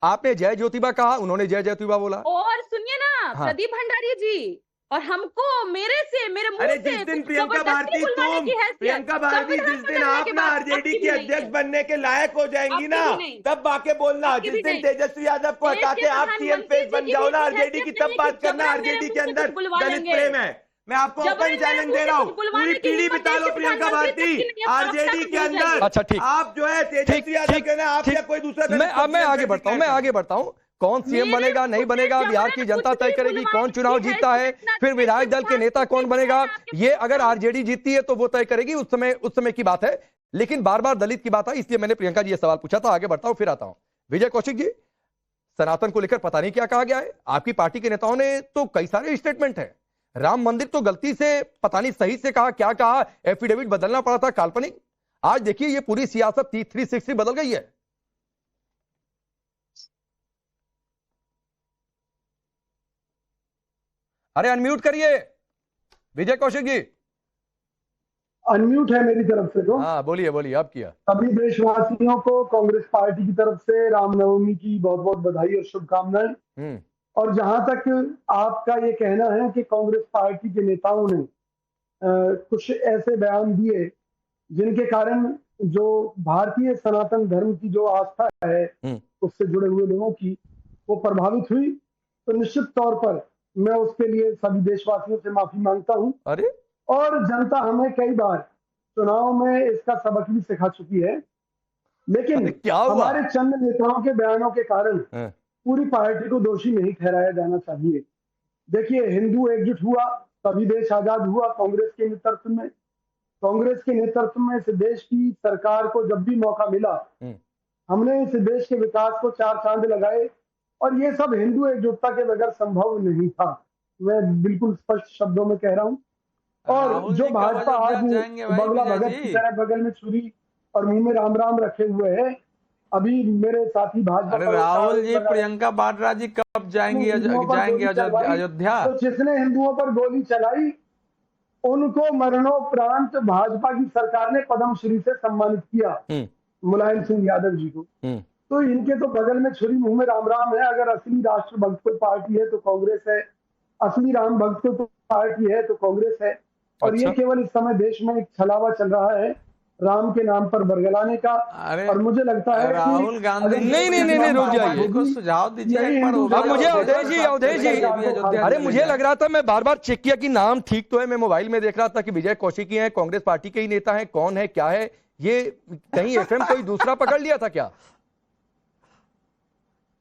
आपने जय ज्योतिबा कहा, उन्होंने जय ज्योतिबा बोला। और सुनिए ना प्रदीप भंडारी जी, और हमको मेरे मुंह अरे जिस दिन प्रियंका भारती जिस दिन आप ना RJD के अध्यक्ष बनने के लायक हो जाएंगी ना, तब आके बोलना। जिस दिन तेजस्वी यादव को हटा के आप CM फेस बन जाओ ना RJD की, तब बात करना RJD के अंदर दलित प्रेम है। मैं आपको ओपन चैलेंज दे रहा हूँ, पूरी पीढ़ी बिता लो प्रियंका भारती RJD के अंदर। अच्छा ठीक, आप जो है तेजस्वी यादव के ना, आप या कोई दूसरा। मैं आगे बढ़ता हूँ। कौन CM बनेगा नहीं बनेगा बिहार की जनता तय करेगी। कौन चुनाव जीतता है, फिर विधायक दल के नेता कौन बनेगा, ये अगर RJD जीतती है तो वो तय करेगी, उस समय की बात है। लेकिन बार बार दलित की बात है, इसलिए मैंने प्रियंका जी ये सवाल पूछा था। आगे बढ़ता हूं, फिर आता हूं। विजय कौशिक जी, सनातन को लेकर पता नहीं क्या कहा गया है। आपकी पार्टी के नेताओं ने तो कई सारे स्टेटमेंट है। राम मंदिर तो गलती से पता नहीं सही से कहा, क्या कहा, एफिडेविट बदलना पड़ा था, काल्पनिक। आज देखिए ये पूरी सियासत 360 बदल गई है। अरे अनम्यूट करिए विजय कौशिक जी। अनम्यूट है मेरी तरफ से तो। हाँ बोलिए, आप किया। सभी देशवासियों को कांग्रेस पार्टी की तरफ से रामनवमी की बहुत बहुत बधाई और शुभकामनाएं। और जहां तक आपका ये कहना है कि कांग्रेस पार्टी के नेताओं ने कुछ ऐसे बयान दिए जिनके कारण जो भारतीय सनातन धर्म की जो आस्था है उससे जुड़े हुए लोगों की वो प्रभावित हुई, तो निश्चित तौर पर मैं उसके लिए सभी देशवासियों से माफी मांगता हूं। अरे और जनता हमें कई बार चुनाव में इसका सबक भी सिखा चुकी है, लेकिन हमारे चंद नेताओं के बयानों के कारण पूरी पार्टी को दोषी नहीं ठहराया जाना चाहिए। देखिए, हिंदू एकजुट हुआ तभी देश आजाद हुआ कांग्रेस के नेतृत्व में। कांग्रेस के नेतृत्व में इस देश की सरकार को जब भी मौका मिला, हमने इस देश के विकास को 4 चांद लगाए, और ये सब हिंदू एकजुटता के बगैर संभव नहीं था। मैं बिल्कुल स्पष्ट शब्दों में कह रहा हूं। और जो भाजपा आज बगला भगत की तरह बगल में छुरी और मुंह में राम राम रखे हुए है, अभी मेरे साथी भाजपा, अरे राहुल जी, प्रियंका वाड्रा जी कब जाएंगे अयोध्या? तो जिसने हिंदुओं पर गोली चलाई उनको मरणोपरांत भाजपा की सरकार ने पद्मश्री से सम्मानित किया, मुलायम सिंह यादव जी को। तो इनके तो बगल में छुरी मुंह में राम राम है। अगर असली राष्ट्रभक्त कोई पार्टी है तो कांग्रेस है, असली राम भक्त कोई पार्टी है तो कांग्रेस है। और ये केवल इस समय देश में एक छलावा चल रहा है राम के नाम पर बरगलाने का। और मुझे लगता है राहुल गांधी नहीं रुक जाइए, सुझाव दीजिए। अब मुझे अवधेश जी अरे मुझे लग रहा था, मैं बार बार चेक किया कि नाम ठीक तो है। मैं मोबाइल में देख रहा था कि विजय कौशिकी हैं, कांग्रेस पार्टी के ही नेता हैं। कौन है, क्या है ये? कहीं एफएम कोई दूसरा पकड़ लिया था क्या?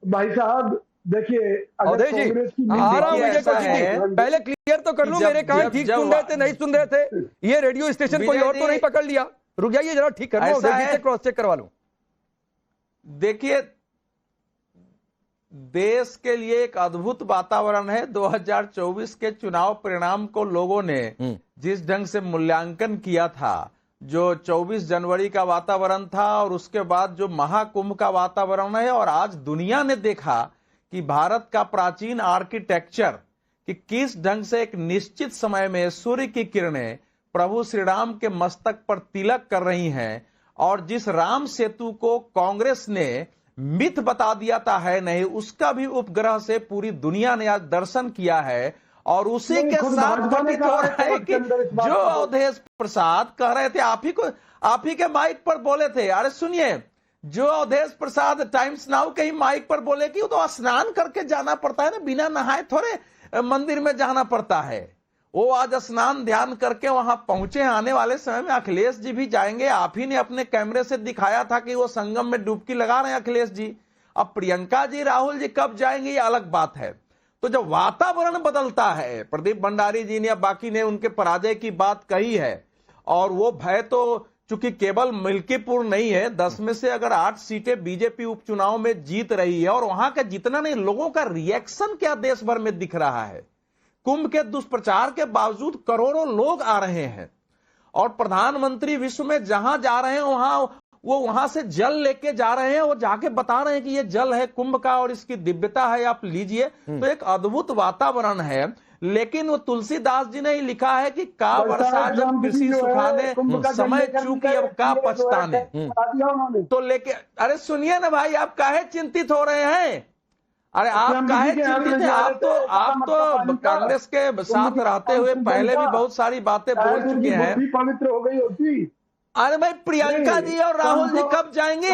भाई साहब देखिए, अवधेश जी आ रहा हूं विजय कौशिकी, पहले क्लियर तो कर लो, मेरे कान ठीक सुन रहे थे नहीं सुन रहे थे? ये रेडियो स्टेशन कोई और तो नहीं पकड़ लिया? रुक जाइए जरा, ठीक कर लो, से क्रॉस चेक करवा लूं। देखिए, देश के लिए एक अद्भुत वातावरण है। 2024 के चुनाव परिणाम को लोगों ने जिस ढंग से मूल्यांकन किया था, जो 24 जनवरी का वातावरण था और उसके बाद जो महाकुंभ का वातावरण है, और आज दुनिया ने देखा कि भारत का प्राचीन आर्किटेक्चर कि किस ढंग से एक निश्चित समय में सूर्य की किरणें प्रभु श्री राम के मस्तक पर तिलक कर रही हैं, और जिस राम सेतु को कांग्रेस ने मिथ बता दिया था है नहीं, उसका भी उपग्रह से पूरी दुनिया ने आज दर्शन किया है। और उसी के साथ घटित हो रहा है कि जो अवधेश प्रसाद कह रहे थे, आप ही के माइक पर बोले थे। अरे सुनिए, जो अवधेश प्रसाद टाइम्स नाउ के ही माइक पर बोले कि वो तो स्नान करके जाना पड़ता है ना, बिना नहाए थोड़े मंदिर में जाना पड़ता है। वो आज स्नान ध्यान करके वहां पहुंचे। आने वाले समय में अखिलेश जी भी जाएंगे। आप ही ने अपने कैमरे से दिखाया था कि वो संगम में डुबकी लगा रहे हैं अखिलेश जी। अब प्रियंका जी, राहुल जी कब जाएंगे ये अलग बात है। तो जब वातावरण बदलता है, प्रदीप भंडारी जी ने या बाकी ने उनके पराजय की बात कही है, और वो भय तो चूंकि केवल मिल्कीपुर नहीं है, 10 में से अगर 8 सीटें बीजेपी उपचुनाव में जीत रही है, और वहां का जितना नहीं, लोगों का रिएक्शन क्या देश भर में दिख रहा है। कुंभ के दुष्प्रचार के बावजूद करोड़ों लोग आ रहे हैं, और प्रधानमंत्री विश्व में जहां जा रहे हैं वहां से जल लेके जा रहे हैं। वो जाके बता रहे हैं कि ये जल है कुंभ का और इसकी दिव्यता है, आप लीजिए। तो एक अद्भुत वातावरण है। लेकिन वो तुलसीदास जी ने ही लिखा है कि का वर्षा जब कृषि सुखाने, समय चूकी अब का पछताने। तो लेके, अरे सुनिए ना भाई, आप काहे चिंतित हो रहे हैं? अरे आप काहे चिंतित हैं? आप तो कांग्रेस के साथ रहते हुए पहले भी बहुत सारी बातें बोल चुके हैं। पवित्र हो गई होती। अरे भाई, प्रियंका जी और राहुल जी कब जाएंगे?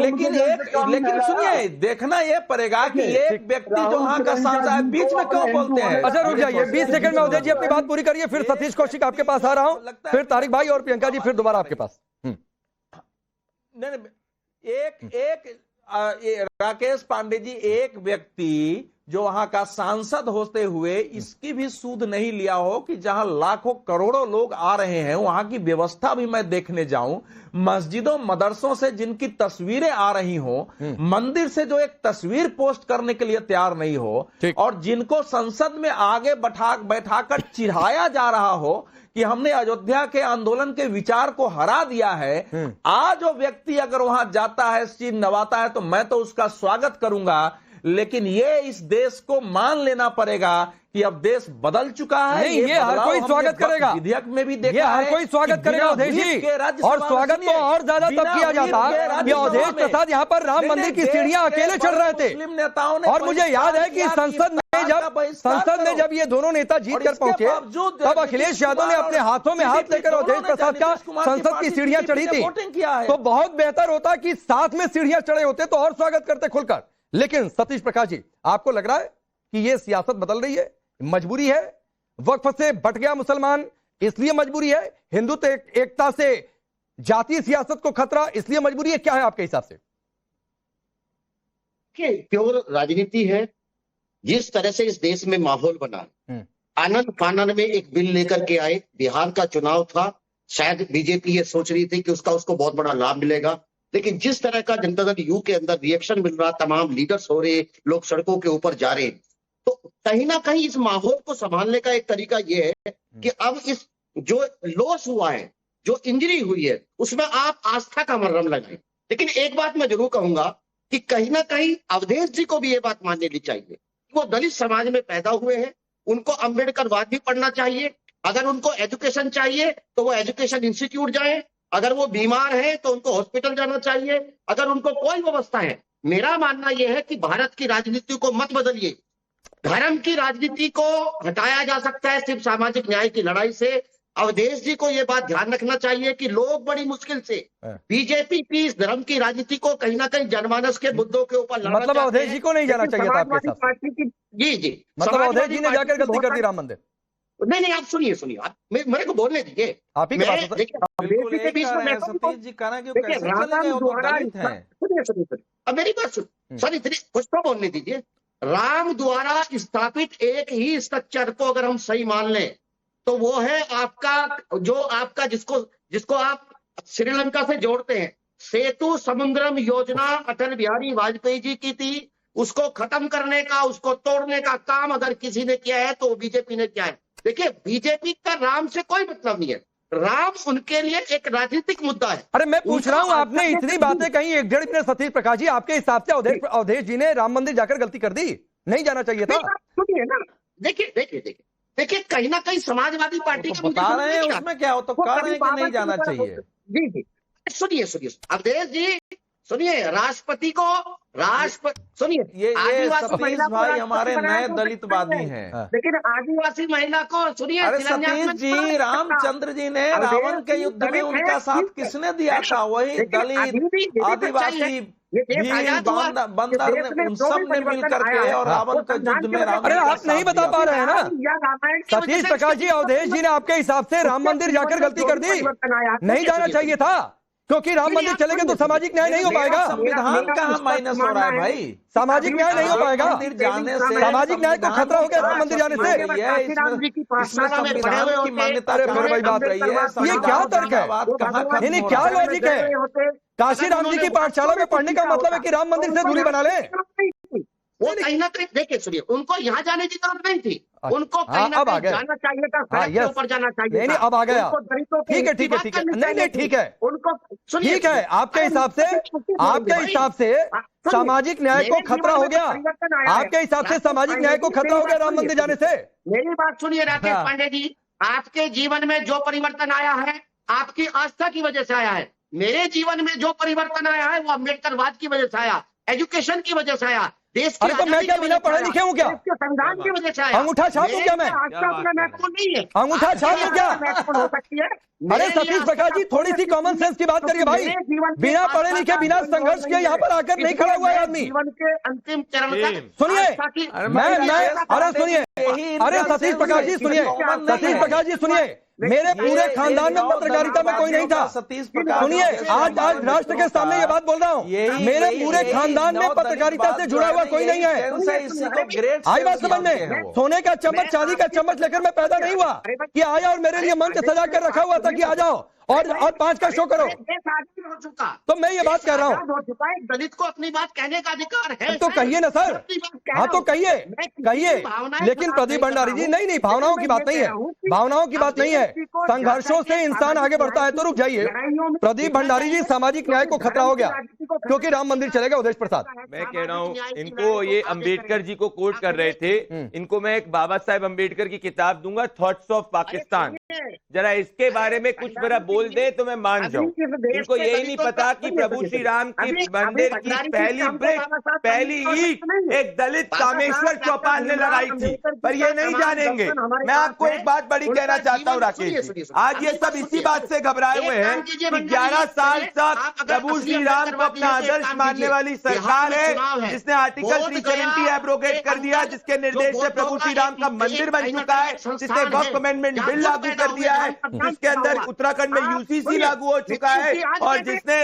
लेकिन सुनिए, देखना ये पड़ेगा कि एक व्यक्ति जो वहां का सांसद बीच में क्यों बोलते हैं। अच्छा रुक जाइए, 20 सेकंड में अवधेश जी अपनी बात पूरी करिए, फिर सतीश कौशिक आपके पास आ रहा हूं, फिर तारिक भाई और प्रियंका जी फिर दोबारा आपके पास। राकेश पांडे जी, एक व्यक्ति जो वहां का सांसद होते हुए इसकी भी सूद नहीं लिया हो कि जहां लाखों करोड़ों लोग आ रहे हैं, वहां की व्यवस्था भी मैं देखने जाऊं, मस्जिदों मदरसों से जिनकी तस्वीरें आ रही हो, मंदिर से जो एक तस्वीर पोस्ट करने के लिए तैयार नहीं हो, और जिनको संसद में आगे बैठाकर चिढ़ाया जा रहा हो कि हमने अयोध्या के आंदोलन के विचार को हरा दिया है। आज वो व्यक्ति अगर वहां जाता है, चीज नवाता है, तो मैं तो उसका स्वागत करूंगा। लेकिन ये इस देश को मान लेना पड़ेगा कि अब देश बदल चुका है। नहीं, ये हर कोई स्वागत करेगा, विधेयक में भी देखा ये हर कोई स्वागत करेगा अवधेश जी, और स्वागत तो और ज्यादा तब किया जाता कि अवधेश प्रसाद यहाँ पर राम मंदिर की सीढ़ियां अकेले चढ़ रहे थे। मुस्लिम नेताओं ने, और मुझे याद है कि संसद में जब ये दोनों नेता जीत कर पहुंचे, तब अखिलेश यादव ने अपने हाथों में हाथ लेकर अवधेश प्रसाद का संसद की सीढ़ियां चढ़ी थी। तो बहुत बेहतर होता कि साथ में सीढ़ियां चढ़े होते तो और स्वागत करते खुलकर। लेकिन सतीश प्रकाश जी, आपको लग रहा है कि ये सियासत बदल रही है, मजबूरी है? वक्फ से बट गया मुसलमान इसलिए मजबूरी है? हिंदुत्व एकता से जातीय सियासत को खतरा इसलिए मजबूरी है? क्या है आपके हिसाब से? प्योर राजनीति है। जिस तरह से इस देश में माहौल बना, आनंद फानन में एक बिल लेकर के आए, बिहार का चुनाव था, शायद बीजेपी ये सोच रही थी कि उसको बहुत बड़ा लाभ मिलेगा, लेकिन जिस तरह का जनता दल यू के अंदर रिएक्शन मिल रहा, तमाम लीडर्स हो रहे, लोग सड़कों के ऊपर जा रहे, तो कहीं ना कहीं इस माहौल को संभालने का एक तरीका ये है कि अब इस जो लॉस हुआ है, जो इंजरी हुई है, उसमें आप आस्था का मरहम लगाएं। लेकिन एक बात मैं जरूर कहूंगा कि कहीं ना कहीं अवधेश जी को भी ये बात मान लेनी चाहिए, वो दलित समाज में पैदा हुए हैं, उनको अम्बेडकरवाद भी पढ़ना चाहिए। अगर उनको एजुकेशन चाहिए तो वो एजुकेशन इंस्टीट्यूट जाए, अगर वो बीमार है तो उनको हॉस्पिटल जाना चाहिए, अगर उनको कोई व्यवस्था है। मेरा मानना यह है कि भारत की राजनीति को मत बदलिए, धर्म की राजनीति को हटाया जा सकता है सिर्फ सामाजिक न्याय की लड़ाई से। अवधेश जी को यह बात ध्यान रखना चाहिए कि लोग बड़ी मुश्किल से बीजेपी की इस धर्म की राजनीति को कहीं ना कहीं जनमानस के मुद्दों के ऊपर लड़ना मतलब अवधेश जी को नहीं जाना चाहिए था आपके हिसाब से? जी, मतलब अवधेश जी ने जाकर गलती कर दी राम मंदिर? नहीं, आप सुनिए, आप मेरे को बोलने दीजिए। आप ही की बात है। बिल्कुल एक कह रहे हैं सतीश जी, कहना कि वो कैसे चले गए, वो तो दलित हैं। सुनिए, अब मेरी बात सर इतनी कुछ तो बोलने दीजिए। राम द्वारा स्थापित एक ही स्ट्रक्चर को अगर हम सही मान लें तो वो है आपका जिसको आप श्रीलंका से जोड़ते हैं, सेतु समुद्रम योजना अटल बिहारी वाजपेयी जी की थी। उसको खत्म करने का, उसको तोड़ने का काम अगर किसी ने किया है तो वो बीजेपी ने किया है। देखिए, बीजेपी का राम से कोई मतलब नहीं है, राम उनके लिए एक राजनीतिक मुद्दा है। अरे मैं पूछ रहा हूं, आपने इतनी बातें कही 1.5 मिनट सतीश प्रकाश जी, आपके हिसाब से अवधेश जी ने राम मंदिर जाकर गलती कर दी? नहीं जाना चाहिए था? सुनिए ना, देखिए कहीं ना कहीं समाजवादी पार्टी तो बता रहे हैं उसमें क्या हो, तो कह रहे हैं कि नहीं जाना चाहिए। जी, सुनिए अवधेश जी, सुनिए राष्ट्रपति सुनिए, ये सतीश भाई हमारे नए दलितवादी हैं। लेकिन आदिवासी महिला को सुनिए, अरे सतीश जी, रामचंद्र जी ने रावण के युद्ध में उनका साथ किसने दिया था? वही दलित, आदिवासी, बंदर ने, उन सब ने मिलकर के और रावण के युद्ध में रावण। अरे आप नहीं बता पा रहे हैं ना सतीश प्रकाश जी, अवधेश जी ने आपके हिसाब से राम मंदिर जाकर गलती कर दी? नहीं जाना चाहिए था, क्योंकि राम मंदिर चलेंगे तो सामाजिक न्याय नहीं हो पाएगा। संविधान कहाँ माइनस हो रहा है भाई? सामाजिक न्याय नहीं हो पाएगा। मंदिर जाने से सामाजिक न्याय को खतरा हो गया राम मंदिर जाने से। इसमें संविधान की मान्यता भाई बात रही है। ये क्या तर्क है? नहीं, क्या लॉजिक है? काशी राम जी की पाठशाला में पढ़ने का मतलब है कि राम मंदिर से दूरी बना ले? वो कहीं ना कहीं देखिए, सुनिए, उनको यहाँ जाने की जरूरत नहीं थी, उनको कहीं ना कहीं जाना चाहिए था, सड़क के ऊपर जाना चाहिए। नहीं, अब आ गया। ठीक है, नहीं, ठीक है, उनको ठीक है। आपके हिसाब से सामाजिक न्याय को खतरा हो गया? आपके हिसाब से सामाजिक न्याय को खतरा हो गया राम मंदिर जाने से? मेरी बात सुनिए राकेश पांडे जी, आपके जीवन में जो परिवर्तन आया है आपकी आस्था की वजह से आया है। मेरे जीवन में जो परिवर्तन आया है वो अम्बेडकरवाद की वजह से आया, एजुकेशन की वजह से आया, देश की तो मैं क्या बिना पढ़े लिखे हूँ क्या? संविधान की वजह से आया। अंगूठा छाप हूँ क्या मैं? महत्वपूर्ण नहीं है, अंगूठा छाप हूँ क्या? महत्वपूर्ण हो सकती है। अरे सतीश प्रकाश जी, थोड़ी सी कॉमन सेंस की बात करिए भाई। बिना पढ़े लिखे, बिना संघर्ष के यहाँ पर आकर नहीं खड़ा हुआ है आदमी। जीवन के अंतिम चरण तक सुनिए, अरे सतीश प्रकाश जी सुनिए, मेरे पूरे खानदान में पत्रकारिता में कोई नहीं था। सुनिए, आज राष्ट्र के सामने ये बात बोल रहा हूँ, मेरे पूरे खानदान में पत्रकारिता से जुड़ा हुआ कोई नहीं है। आई बात समझ में? सोने का चम्मच, चांदी का चम्मच लेकर मैं पैदा नहीं हुआ कि आया और मेरे लिए मंच सजा कर रखा हुआ था कि आ जाओ और 5 का शो करो। हो चुका, तो मैं ये बात कर रहा हूँ, दलित को अपनी बात कहने का अधिकार है। तो कहिए ना सर। हाँ तो कहिए, लेकिन प्रदीप भंडारी जी, नहीं, भावनाओं की बात नहीं है, भावनाओं की बात नहीं है। संघर्षों से इंसान आगे बढ़ता है। तो रुक जाइए प्रदीप भंडारी जी, सामाजिक न्याय को खतरा हो गया क्योंकि राम मंदिर चलेगा। उदेश प्रसाद, मैं कह रहा हूँ, इनको ये अंबेडकर जी को कोट कर रहे थे, इनको मैं एक बाबा साहेब अंबेडकर की किताब दूंगा, थॉट्स ऑफ पाकिस्तान, जरा इसके बारे में कुछ मेरा बोल दे तो मैं मान जाऊं। इनको यही नहीं पता कि प्रभु श्री राम की मंदिर की पहली ब्रिक, पहली ईंट एक दलित कामेश्वर चौपाल ने लगाई थी, पर ये नहीं जानेंगे। मैं आपको एक बात बड़ी कहना चाहता हूँ राकेश जी, आज ये सब इसी बात से घबराए हुए हैं कि 11 साल तक प्रभु श्री राम को अपना आदर्श मानने वाली सरकार है, जिसने आर्टिकल 370 एब्रोगेट कर दिया, जिसके निर्देश से प्रभु श्री राम का मंदिर बन चुका है, जिसने वक्फ अमेंडमेंट बिल लागू कर दिया है, जिसके अंदर उत्तराखंड में यूसीसी लागू हो चुका है और जिसने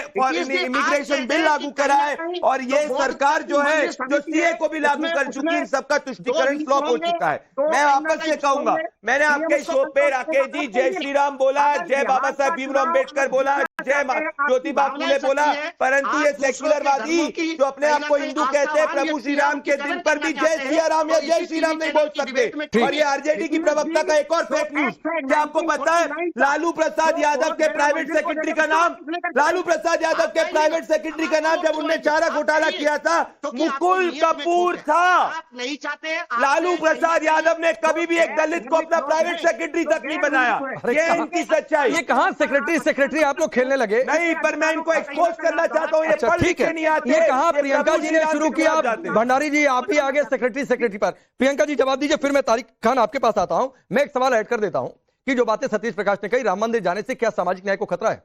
इमिग्रेशन बिल लागू करा है, और ये सरकार जो है जो सीए को भी लागू कर चुकी है, सबका तुष्टीकरण फ्लॉप हो चुका है। मैं वापस से कहूंगा, मैंने आपके शो पे राकेश जी जय श्री राम बोला, जय बाबा साहब भीमराव अम्बेडकर बोला, जय ज्योतिबा फूले बोला, परंतु ये सेक्युलरवादी जो अपने आप को हिंदू कहते हैं, प्रभु श्री राम के दिन पर भी जय सिया राम या जय श्री राम नहीं बोल सकते। और ये आरजेडी की प्रवक्ता का एक और फेक न्यूज, क्या आपको पता है लालू प्रसाद यादव के प्राइवेट सेक्रेटरी का नाम, लालू प्रसाद यादव के प्राइवेट सेक्रेटरी का नाम जब उनने चारा घोटाला किया था मुकुल कपूर था। नहीं चाहते लालू प्रसाद यादव ने कभी भी एक दलित को अपना प्राइवेट सेक्रेटरी तक नहीं बनाया। ये इनकी सच्चाई। ये कहां सेक्रेटरी आप लोग खेलने लगे? नहीं, पर मैं इनको एक्सपोज करना चाहता हूँ। ये अच्छा पढ़ लिख ठीक के है, नहीं आते। ये कहां प्रियंका जी ने प्रभु शुरू किया? भंडारी जी आप ही आगे सेक्रेटरी पर। प्रियंका जी जवाब दीजिए, फिर मैं तारिक खान आपके पास आता हूं। मैं एक सवाल ऐड कर देता हूं कि जो बातें सतीश प्रकाश ने कही, राम मंदिर जाने से क्या सामाजिक न्याय को खतरा है?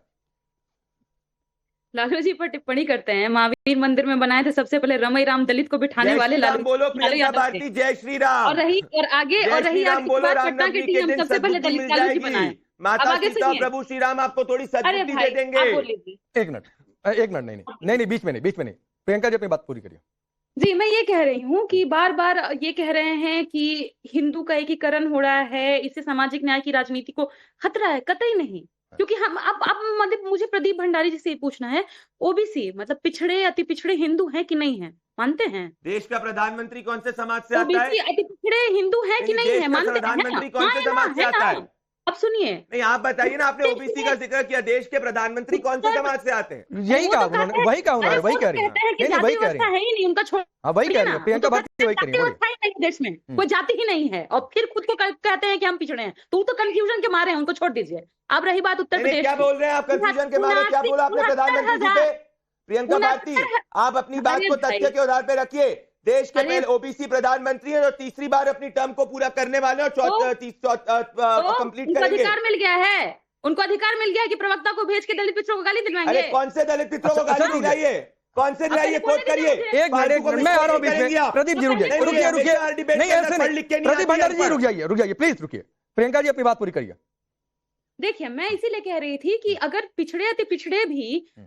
लालू जी पर टिप्पणी करते हैं, महावीर मंदिर में बनाए थे सबसे पहले रमई राम दलित को बिठाने वाले लालू बोलो, लालू प्रियंका यादव भारती थे। जय श्री राम। और रही और आगे आपकी बात पटना के टीएम सबसे पहले दलित लालू जी बनाए। माता सीता प्रभु श्री राम आपको थोड़ी सद्बुद्धि दे देंगे। एक मिनट नहीं, बीच में नहीं। प्रियंका जी अपनी बात पूरी करिए। जी, मैं ये कह रही हूँ कि बार बार ये कह रहे हैं कि हिंदू का एकीकरण हो रहा है, इससे सामाजिक न्याय की राजनीति को खतरा है। कतई नहीं, क्योंकि हम अब मतलब मुझे प्रदीप भंडारी जी से ये पूछना है, ओबीसी मतलब पिछड़े अति पिछड़े हिंदू हैं कि नहीं है? मानते हैं? देश का प्रधानमंत्री कौन से समाज से आता है? ओबीसी अति पिछड़े हिंदू हैं कि नहीं है? मानते हैं? प्रधानमंत्री कौन से समाज से आता है? अब सुनिए, नहीं आप बताइए ना, आपने ओबीसी का जिक्र किया, देश के प्रधानमंत्री कौन से समाज से आते हैं? यही कहा उन्होंने, वही कहा उन्होंने, वही कह रही है। वही कह रही है ही नहीं, उनका छोड़। हाँ वही कह रही है प्रियंका भारती, वही कह रही है। देश में कोई जाति ही नहीं है और फिर खुद को कहते हैं कि हम पिछड़े हैं, तो कंफ्यूजन के मारे हैं, उनको छोड़ दीजिए। अब रही बात उत्तर प्रदेश, क्या बोल रहे हैं आप? कंफ्यूजन के मारे क्या बोला आपने प्रधानमंत्री जी पे? प्रियंका भारती, आप अपनी बात को तथ्य के आधार पर रखिए। देश के पहले ओबीसी प्रधानमंत्री है जो तीसरी बार अपनी टर्म को पूरा करने वाले और कंप्लीट करेंगे। अधिकार मिल गया है, उनको अधिकार मिल गया है कि प्रवक्ता को भेज के दलित पिछड़ों को गाली दिलवाएंगे। अरे कौन से दलित पिछड़ों को गाली दिलाइए? कौन से दिलाइए? कोट करिए। एक मिनट मैं आ रहा हूं बीच में। प्रदीप जी रुकिए, नहीं ऐसे नहीं। प्रदीप भंडारी जी रुक जाइए प्लीज रुकिए। प्रियंका जी अपनी बात पूरी करिए। देखिए, मैं इसीलिए कह रही थी कि अगर पिछड़े अति पिछड़े भी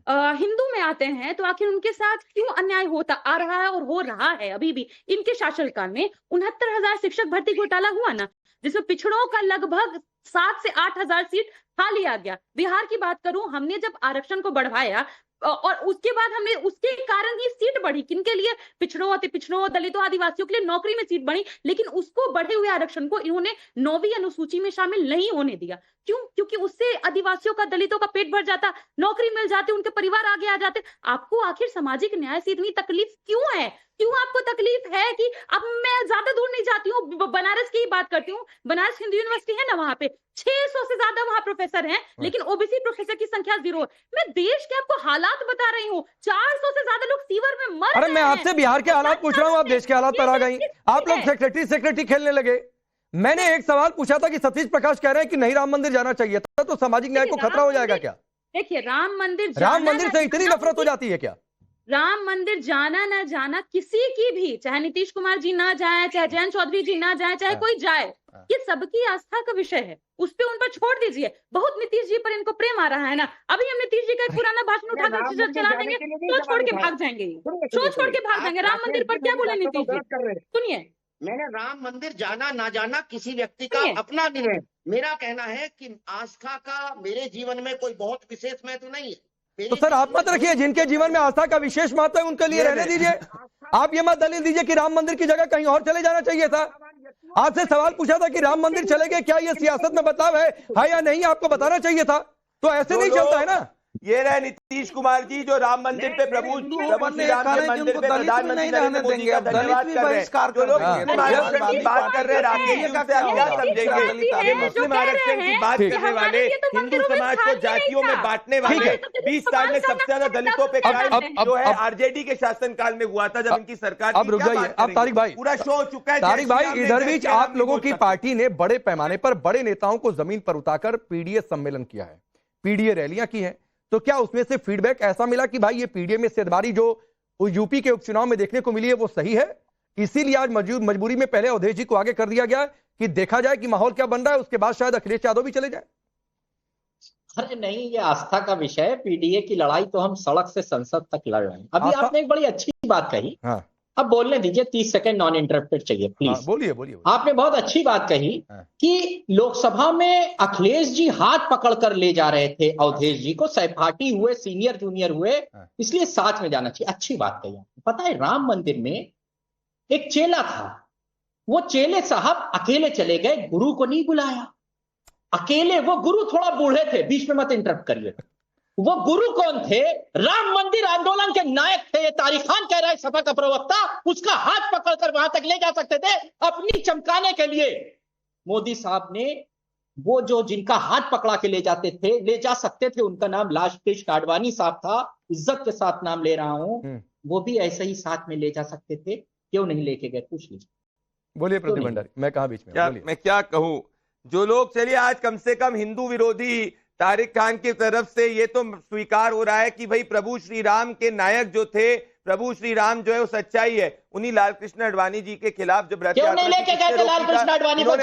हिंदू में आते हैं तो आखिर उनके साथ क्यों अन्याय होता आ रहा है और हो रहा है? अभी भी इनके शासनकाल में 69,000 शिक्षक भर्ती घोटाला हुआ ना, जिसमें पिछड़ों का लगभग 7 से 8,000 सीट खा लिया गया। बिहार की बात करूं, हमने जब आरक्षण को बढ़ाया और उसके बाद हमने उसके कारण ही सीट बढ़ी। किनके लिए? पिछड़ों, अति पिछड़ों, दलितों, आदिवासियों के लिए नौकरी में सीट बढ़ी, लेकिन उसको बढ़े हुए आरक्षण को इन्होंने 9वीं अनुसूची में शामिल नहीं होने दिया। क्यों? क्योंकि उससे आदिवासियों का, दलितों का पेट भर जाता, नौकरी मिल जाती, उनके परिवार आगे आ जाते। आपको आखिर सामाजिक न्याय से इतनी तकलीफ क्यों है? क्यों आपको तकलीफ है कि अब मैं ज्यादा दूर नहीं जाती हूँ, बनारस की ही बात करती हूँ। बनारस हिंदू यूनिवर्सिटी है ना, वहां पे 600 से ज्यादा वहां प्रोफेसर हैं, लेकिन ओबीसी प्रोफेसर की संख्या 0 है। मैं देश के आपको हालात बता रही हूँ, 400 से ज्यादा लोग सीवर में मर अरे मैं आपसे बिहार के हालात पूछ रहा हूँ, आप देश के हालात पर आ गई। आप लोग सेक्रेटरी खेलने लगे। मैंने एक सवाल पूछा था कि सतीश प्रकाश कह रहे हैं कि नहीं राम मंदिर जाना चाहिए था, तो सामाजिक न्याय को खतरा हो जाएगा क्या? देखिए, राम मंदिर से इतनी नफरत हो जाती है क्या? राम मंदिर जाना ना जाना किसी की भी, चाहे नीतीश कुमार जी ना जाए, चाहे जयंत चौधरी जी ना जाए, चाहे कोई जाए, ये सबकी आस्था का विषय है। उस पे उन पर छोड़ दीजिए। बहुत नीतीश जी पर इनको प्रेम आ रहा है ना, अभी हम नीतीश जी का एक पुराना भाषण उठाकर चला देंगे तो छोड़ के भाग जाएंगे, छोड़ के भाग जाएंगे। राम मंदिर पर क्या बोले नीतीश जी? सुनिए, मैंने राम मंदिर जाना ना जाना किसी व्यक्ति का अपना निर्णय। मेरा कहना है कि आस्था का मेरे जीवन में कोई बहुत विशेष महत्व नहीं है। तो सर आप मत रखिए, जिनके जीवन में आस्था का विशेष महत्व है उनके लिए रहने दीजिए। आप ये मत दलील दीजिए कि राम मंदिर की जगह कहीं और चले जाना चाहिए था। आपसे सवाल पूछा था कि राम मंदिर चले गए, क्या ये सियासत में बदलाव है या नहीं, आपको बताना चाहिए था। तो ऐसे नहीं चलता है ना। ये रहे नीतीश कुमार जी जो राम मंदिर पे प्रभु श्री राम के मंदिर पे प्रधानमंत्री नरेंद्र मोदी का धन्यवाद कर रहे हैं। जो लोग मुस्लिम आरक्षण की बात कर रहे हैं, राकेश जी से आप क्या समझेंगे? मुस्लिम आरक्षण की बात करने वाले, हिंदू समाज को जातियों में बांटने वाले, 20 साल में सबसे ज्यादा दलितों पे क्राइम जो है आरजेडी के शासनकाल में हुआ था जब इनकी सरकार। अब रुक जाइए, अब तारिक भाई पूरा शो हो चुका है। तारिक भाई इधर बीच आप लोगों की पार्टी ने बड़े पैमाने पर बड़े नेताओं को जमीन पर उतारकर पीडीए सम्मेलन किया है, पीडीए रैलियां की हैं। तो क्या उसमें से फीडबैक ऐसा मिला कि भाई ये पीडीए में हिस्सेदारी जो यूपी के उपचुनाव में देखने को मिली है वो सही है? इसीलिए आज मजबूरी में पहले अवधेश जी को आगे कर दिया गया कि देखा जाए कि माहौल क्या बन रहा है, उसके बाद शायद अखिलेश यादव भी चले जाए। अरे नहीं, ये आस्था का विषय है। पीडीए की लड़ाई तो हम सड़क से संसद तक लड़ रहे हैं। अभी आपने एक बड़ी अच्छी बात कही। हाँ। अब बोलने दीजिए, 30 सेकंड नॉन इंटरप्टेड चाहिए प्लीज। हाँ, बोलिए। आपने बहुत अच्छी बात कही कि लोकसभा में अखिलेश जी हाथ पकड़कर ले जा रहे थे अवधेश जी को, सहपाठी हुए, सीनियर जूनियर हुए, इसलिए साथ में जाना चाहिए। अच्छी बात कही। पता है, राम मंदिर में एक चेला था, वो चेले साहब अकेले चले गए, गुरु को नहीं बुलाया, अकेले। वो गुरु थोड़ा बूढ़े थे, बीच में मत इंटरप्ट करिए। वो गुरु कौन थे? राम मंदिर आंदोलन के नायक थे। ये तारिक खान कह रहा है, सपा का प्रवक्ता, उसका हाथ पकड़कर वहां तक ले जा सकते थे अपनी चमकाने के लिए। मोदी साहब ने वो जो जिनका हाथ पकड़ा के ले जा सकते थे, उनका नाम लाल कृष्ण आडवाणी साहब था, इज्जत के साथ नाम ले रहा हूं, वो भी ऐसे ही साथ में ले जा सकते थे, क्यों नहीं लेके गए? पूछ लीजिए। बोलिए प्रदीप भंडारी। मैं कहा बीच में? मैं क्या कहूं, जो लोग, चलिए आज कम से कम हिंदू विरोधी तारिक खान की तरफ से ये तो स्वीकार हो रहा है कि भाई प्रभु श्री राम के नायक जो थे, प्रभु श्री राम जो है वो सच्चाई है। उन्हीं लाल कृष्ण आडवाणी जी के खिलाफ जब रथ यात्रा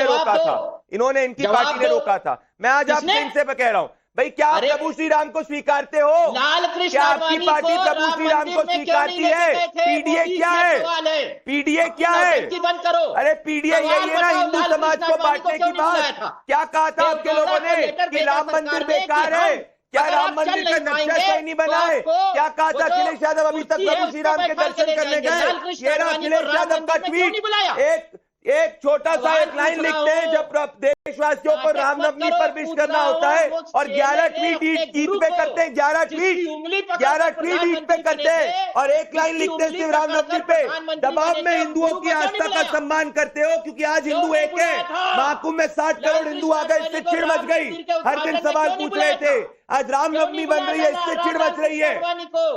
रोका था, इन्होंने, इनकी पार्टी ने रोका था। मैं आज आपसे इनसे कह रहा हूं, भाई क्या आप प्रभु श्री राम को स्वीकारते हो? क्या आपकी पार्टी प्रभु श्री राम को स्वीकारती है? पीडीए क्या है? पीडीए क्या है? बंद करो। अरे पीडीए यही है ना, हिंदू समाज को बांटने की बात। क्या कहा था आपके लोगों ने कि राम मंदिर बेकार है? क्या राम मंदिर का नक्शा सही नहीं बना है? क्या कहा था अखिलेश यादव अभी तक प्रभु श्री राम के दर्शन करने गए? ये रहा अखिलेश यादव का ट्वीट। एक छोटा सा एक लाइन लिखते हैं जब देशवासियों को रामनवमी पर विश करना होता है, और 11 ट्वीट ईद पे करते हैं, 11 ट्वीट ईद पे करते हैं, और एक लाइन लिखते हैं सिर्फ रामनवमी पे। दबाव में हिंदुओं की आस्था का सम्मान करते हो, क्योंकि आज हिंदू एक है। महाकुंभ में 60 करोड़ हिंदू आ गए, इससे चिढ़ मच गई। हर दिन सवाल पूछ रहे थे, आज रामनवमी बन रही है, इससे चिढ़ मच रही है।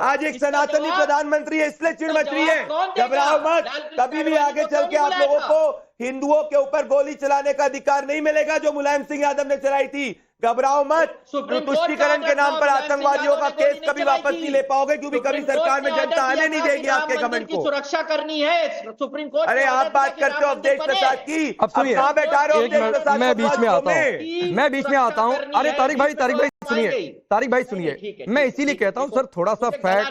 आज एक सनातनी प्रधानमंत्री है, इसलिए चिढ़ मच रही है। घबराओ मत, कभी भी आगे चल के आप लोगों को हिंदुओं के ऊपर गोली चलाने का अधिकार नहीं मिलेगा जो मुलायम सिंह यादव ने चलाई थी। घबराओ मत, तुष्टीकरण के नाम पर आतंकवादियों का केस कभी वापस नहीं ले पाओगे, क्योंकि कभी सरकार में जनता आने नहीं देगी आपके घमंड को। सुरक्षा करनी है सुप्रीम कोर्ट। अरे आप बात करते हो अवधेश प्रसाद की, अब कहां बैठा रहे हो अवधेश प्रसाद? मैं बीच में आता हूं। अरे तारिक भाई सुनिए, मैं इसीलिए कहता हूं सर, थोड़ा सा फैक्ट,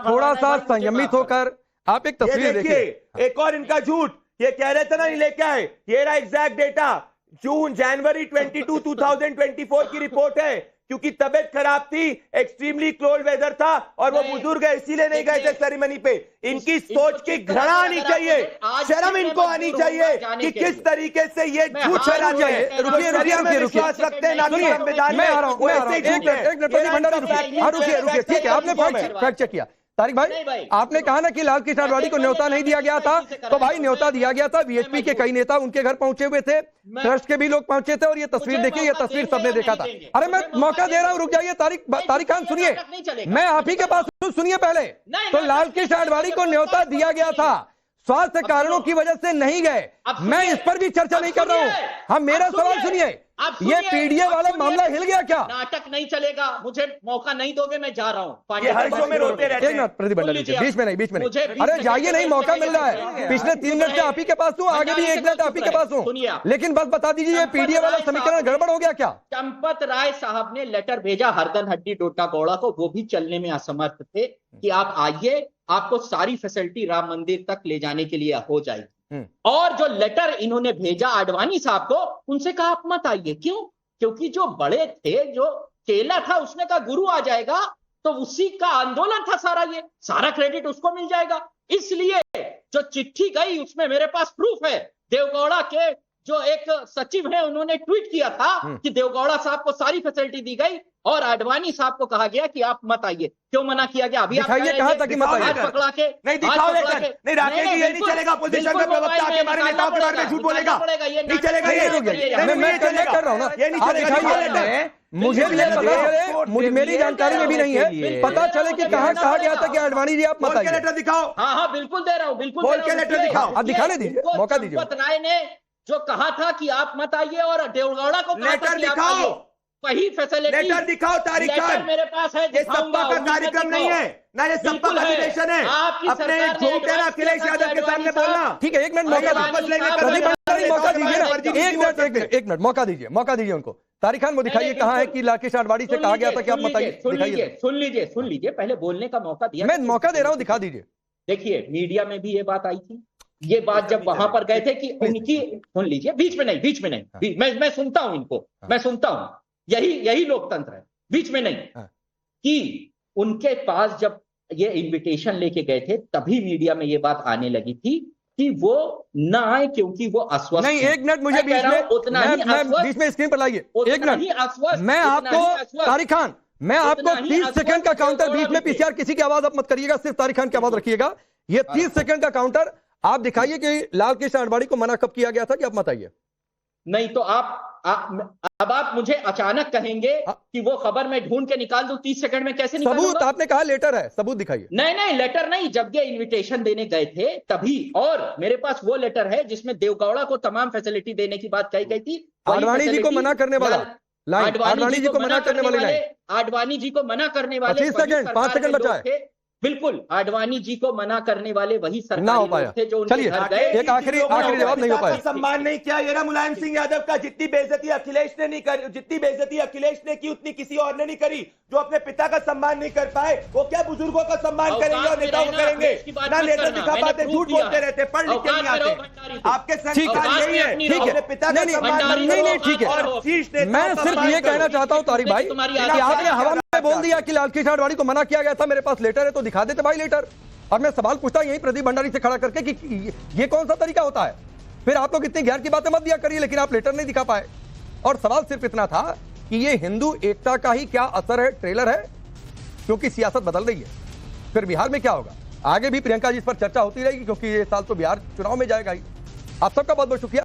थोड़ा सा संयमित होकर आप एक तस्वीर देखिए। एक और इनका झूठ, ये कह रहे थे ना, ये लेके आए, ये रहा एग्जैक्ट डेटा, जनवरी 22, 2024 की रिपोर्ट है। क्योंकि तबीयत खराब थी, एक्सट्रीमली कोल्ड वेदर था, और वो बुजुर्ग है, इसीलिए नहीं गए थे सेरेमनी पे। इनकी सोच की घृणा आनी चाहिए, शर्म इनको आनी चाहिए कि किस तरीके से ये झूठ फैलाते हैं। रुकिए, विश्वास रखते हैं ना कि संविधान में, वैसे झूठ है। रुकिए, ठीक है, आपने फैक्ट चेक किया। तारिक भाई, आपने कहा ना कि लाल कृष्ण आडवाणी को न्योता नहीं दिया गया था, तो भाई न्योता दिया गया था। वीएचपी के कई नेता उनके घर पहुंचे हुए थे, ट्रस्ट के भी लोग पहुंचे थे, और ये तस्वीर देखिए, ये तस्वीर सबने देखा था। अरे मैं मौका दे रहा हूं, रुक जाइए तारिक खान, सुनिए, मैं आप ही के पास सुनिए पहले। तो लाल कृष्ण आडवाणी को न्योता दिया गया था, स्वास्थ्य कारणों की वजह से नहीं गए। मैं इस पर भी चर्चा नहीं कर रहा हूं। हम मेरा सवाल सुनिए, ये पीडीए वाला मामला हिल गया क्या? नाटक नहीं चलेगा, मुझे मौका नहीं दोगे, मैं जा रहा हूं। हर शो में रोते रहते हैं। प्रदीप भंडारी, बीच में नहीं। अरे जाइए, नहीं, मौका मिल रहा है। पिछले 3 मिनट से आप ही के पास हूँ, आगे भी 1 मिनट आप ही के पास हूँ, लेकिन बस बता दीजिए, ये पीडीए वाला समीकरण गड़बड़ हो गया क्या? चंपत राय साहब ने लेटर भेजा हरदन हड्डी डोटा गौड़ा को, वो भी चलने में असमर्थ थे, कि आप आइए, आपको सारी फैसिलिटी राम मंदिर तक ले जाने के लिए हो जाएगी। और जो लेटर इन्होंने भेजा आडवाणी साहब को, उनसे कहा आप मत आइए। क्यों? क्योंकि जो बड़े थे, जो चेला था, उसने कहा गुरु आ जाएगा, तो उसी का आंदोलन था सारा, ये सारा क्रेडिट उसको मिल जाएगा। इसलिए जो चिट्ठी गई, उसमें मेरे पास प्रूफ है। देवगौड़ा के जो एक सचिव है, उन्होंने ट्वीट किया था कि देवगौड़ा साहब को सारी फैसिलिटी दी गई, और आडवाणी साहब को कहा गया कि आप मत आइए। क्यों मना किया गया? अभी दिखाइए कहां तक मत आइए। पकड़ा के नहीं दिखाओ, नहीं राकेश जी, ये नहीं चलेगा। अपोजिशन का प्रवक्ता के बारे में, नेताओं के बारे में झूठ बोलेगा, नहीं चलेगा ये। मैं कर रहा हूं ना, ये नहीं चलेगा। मुझे भी पता, मेरी जानकारी में भी नहीं है, पता चले कि कहां कहा गया था कि आडवाणी जी आप मत आइए। लेटर दिखाओ। हाँ, बिल्कुल दे रहा हूँ, बिल्कुल बोल के लेटर दिखाओ। आप दिखाने दीजिए, मौका दीजिए। राय ने जो कहा था कि आप मत आइए, और देवगौड़ा को लेटर दिखाओ, वही फैसिलिटी लेटर दिखाओ तारिक खान। मेरे पास है, ये सपा का कार्यक्रम नहीं है ना, ये सपा का अधिवेशन है। अपने झूठे ना अखिलेश यादव के सामने बोलना। ठीक है, एक मिनट मौका दीजिए, मौका दीजिए ना, एक मिनट मौका दीजिए उनको। तारिक खान वो दिखाइए कहाँ है कि राकेश आडवाणी से कहा गया था कि आप बताइए, सुन लीजिए, पहले बोलने का मौका दिया। मैं मौका दे रहा हूँ, दिखा दीजिए। देखिए मीडिया में भी ये बात आई थी, ये बात जब वहां पर गए थे कि उनकी, सुन लीजिए, बीच में नहीं, मैं सुनता हूं इनको, मैं सुनता हूं, यही लोकतंत्र है, बीच में नहीं। कि उनके पास जब ये इनविटेशन लेके गए थे तभी मीडिया में ये बात आने लगी थी कि वो ना आए क्योंकि वो अस्वस्थ नहीं। एक मिनट मुझे बीच में स्क्रीन पर लाइए, एक मिनट। मैं आपको तारिक खान, मैं आपको 30 सेकंड का काउंटर, बीच में पीसीआर किसी की आवाज आप मत करिएगा, सिर्फ तारिक खान की आवाज रखिएगा। ये 30 सेकंड का काउंटर आप दिखाइए कि लाल कृष्ण आडवाणी को मना कब किया गया था, कि आप बताइए। नहीं तो अब आप मुझे अचानक कहेंगे कि वो खबर मैं ढूंढ के निकाल दूं 30 सेकंड में, कैसे निकालूंगा? सबूत आपने कहा लेटर है, सबूत दिखाइए। नहीं लेटर नहीं, जब ये इनविटेशन देने गए थे तभी, और मेरे पास वो लेटर है जिसमें देवगौड़ा को तमाम फैसिलिटी देने की बात कही गई थी। आडवाणी जी को मना करने वाला आडवाणी जी को मना करने वाले, आडवाणी जी को मना करने वाले 5 सेकंड बचा है। बिल्कुल, आडवाणी जी को मना करने वाले वही सरकारी ना हो पाया। थे जो उनके घर गए। एक आखिरी जवाब नहीं हो पाया। सम्मान नहीं किया ये रहा मुलायम सिंह यादव का। जितनी बेइज्जती अखिलेश ने नहीं करी, जितनी बेइज्जती अखिलेश ने की उतनी किसी और ने नहीं करी। जो अपने पिता का सम्मान नहीं कर पाए वो क्या बुजुर्गों का सम्मान करेंगे और नेताओं को करेंगे? ना लेटर दिखा पाते, झूठ बोलते रहते, पढ़ लिख के नहीं आते। आपके संस्कार यही है, ठीक है, पिता का सम्मान नहीं, ठीक है। मैं सिर्फ ये कहना चाहता हूँ तारिक भाई कि आपने हवा में बोल दिया कि लाल कृष्ण आडवाणी को मना किया गया था, मेरे पास लेटर है तो दिखा देते भाई लेटर। और मैं सवाल पूछता यही प्रदीप भंडारी से खड़ा करके कि ये कौन सा तरीका होता है? फिर आप लोग इतनी ज्ञान की बातें मत दिया करिए, लेकिन आप लेटर नहीं दिखा पाए। और सवाल सिर्फ इतना था कि ये हिंदू एकता का ही क्या असर है, ट्रेलर है, क्योंकि सियासत बदल रही है। फिर बिहार में क्या होगा, आगे भी प्रियंका जी इस पर चर्चा होती रहेगी, क्योंकि ये साल तो बिहार चुनाव में जाएगा ही। आप सबका बहुत बहुत शुक्रिया।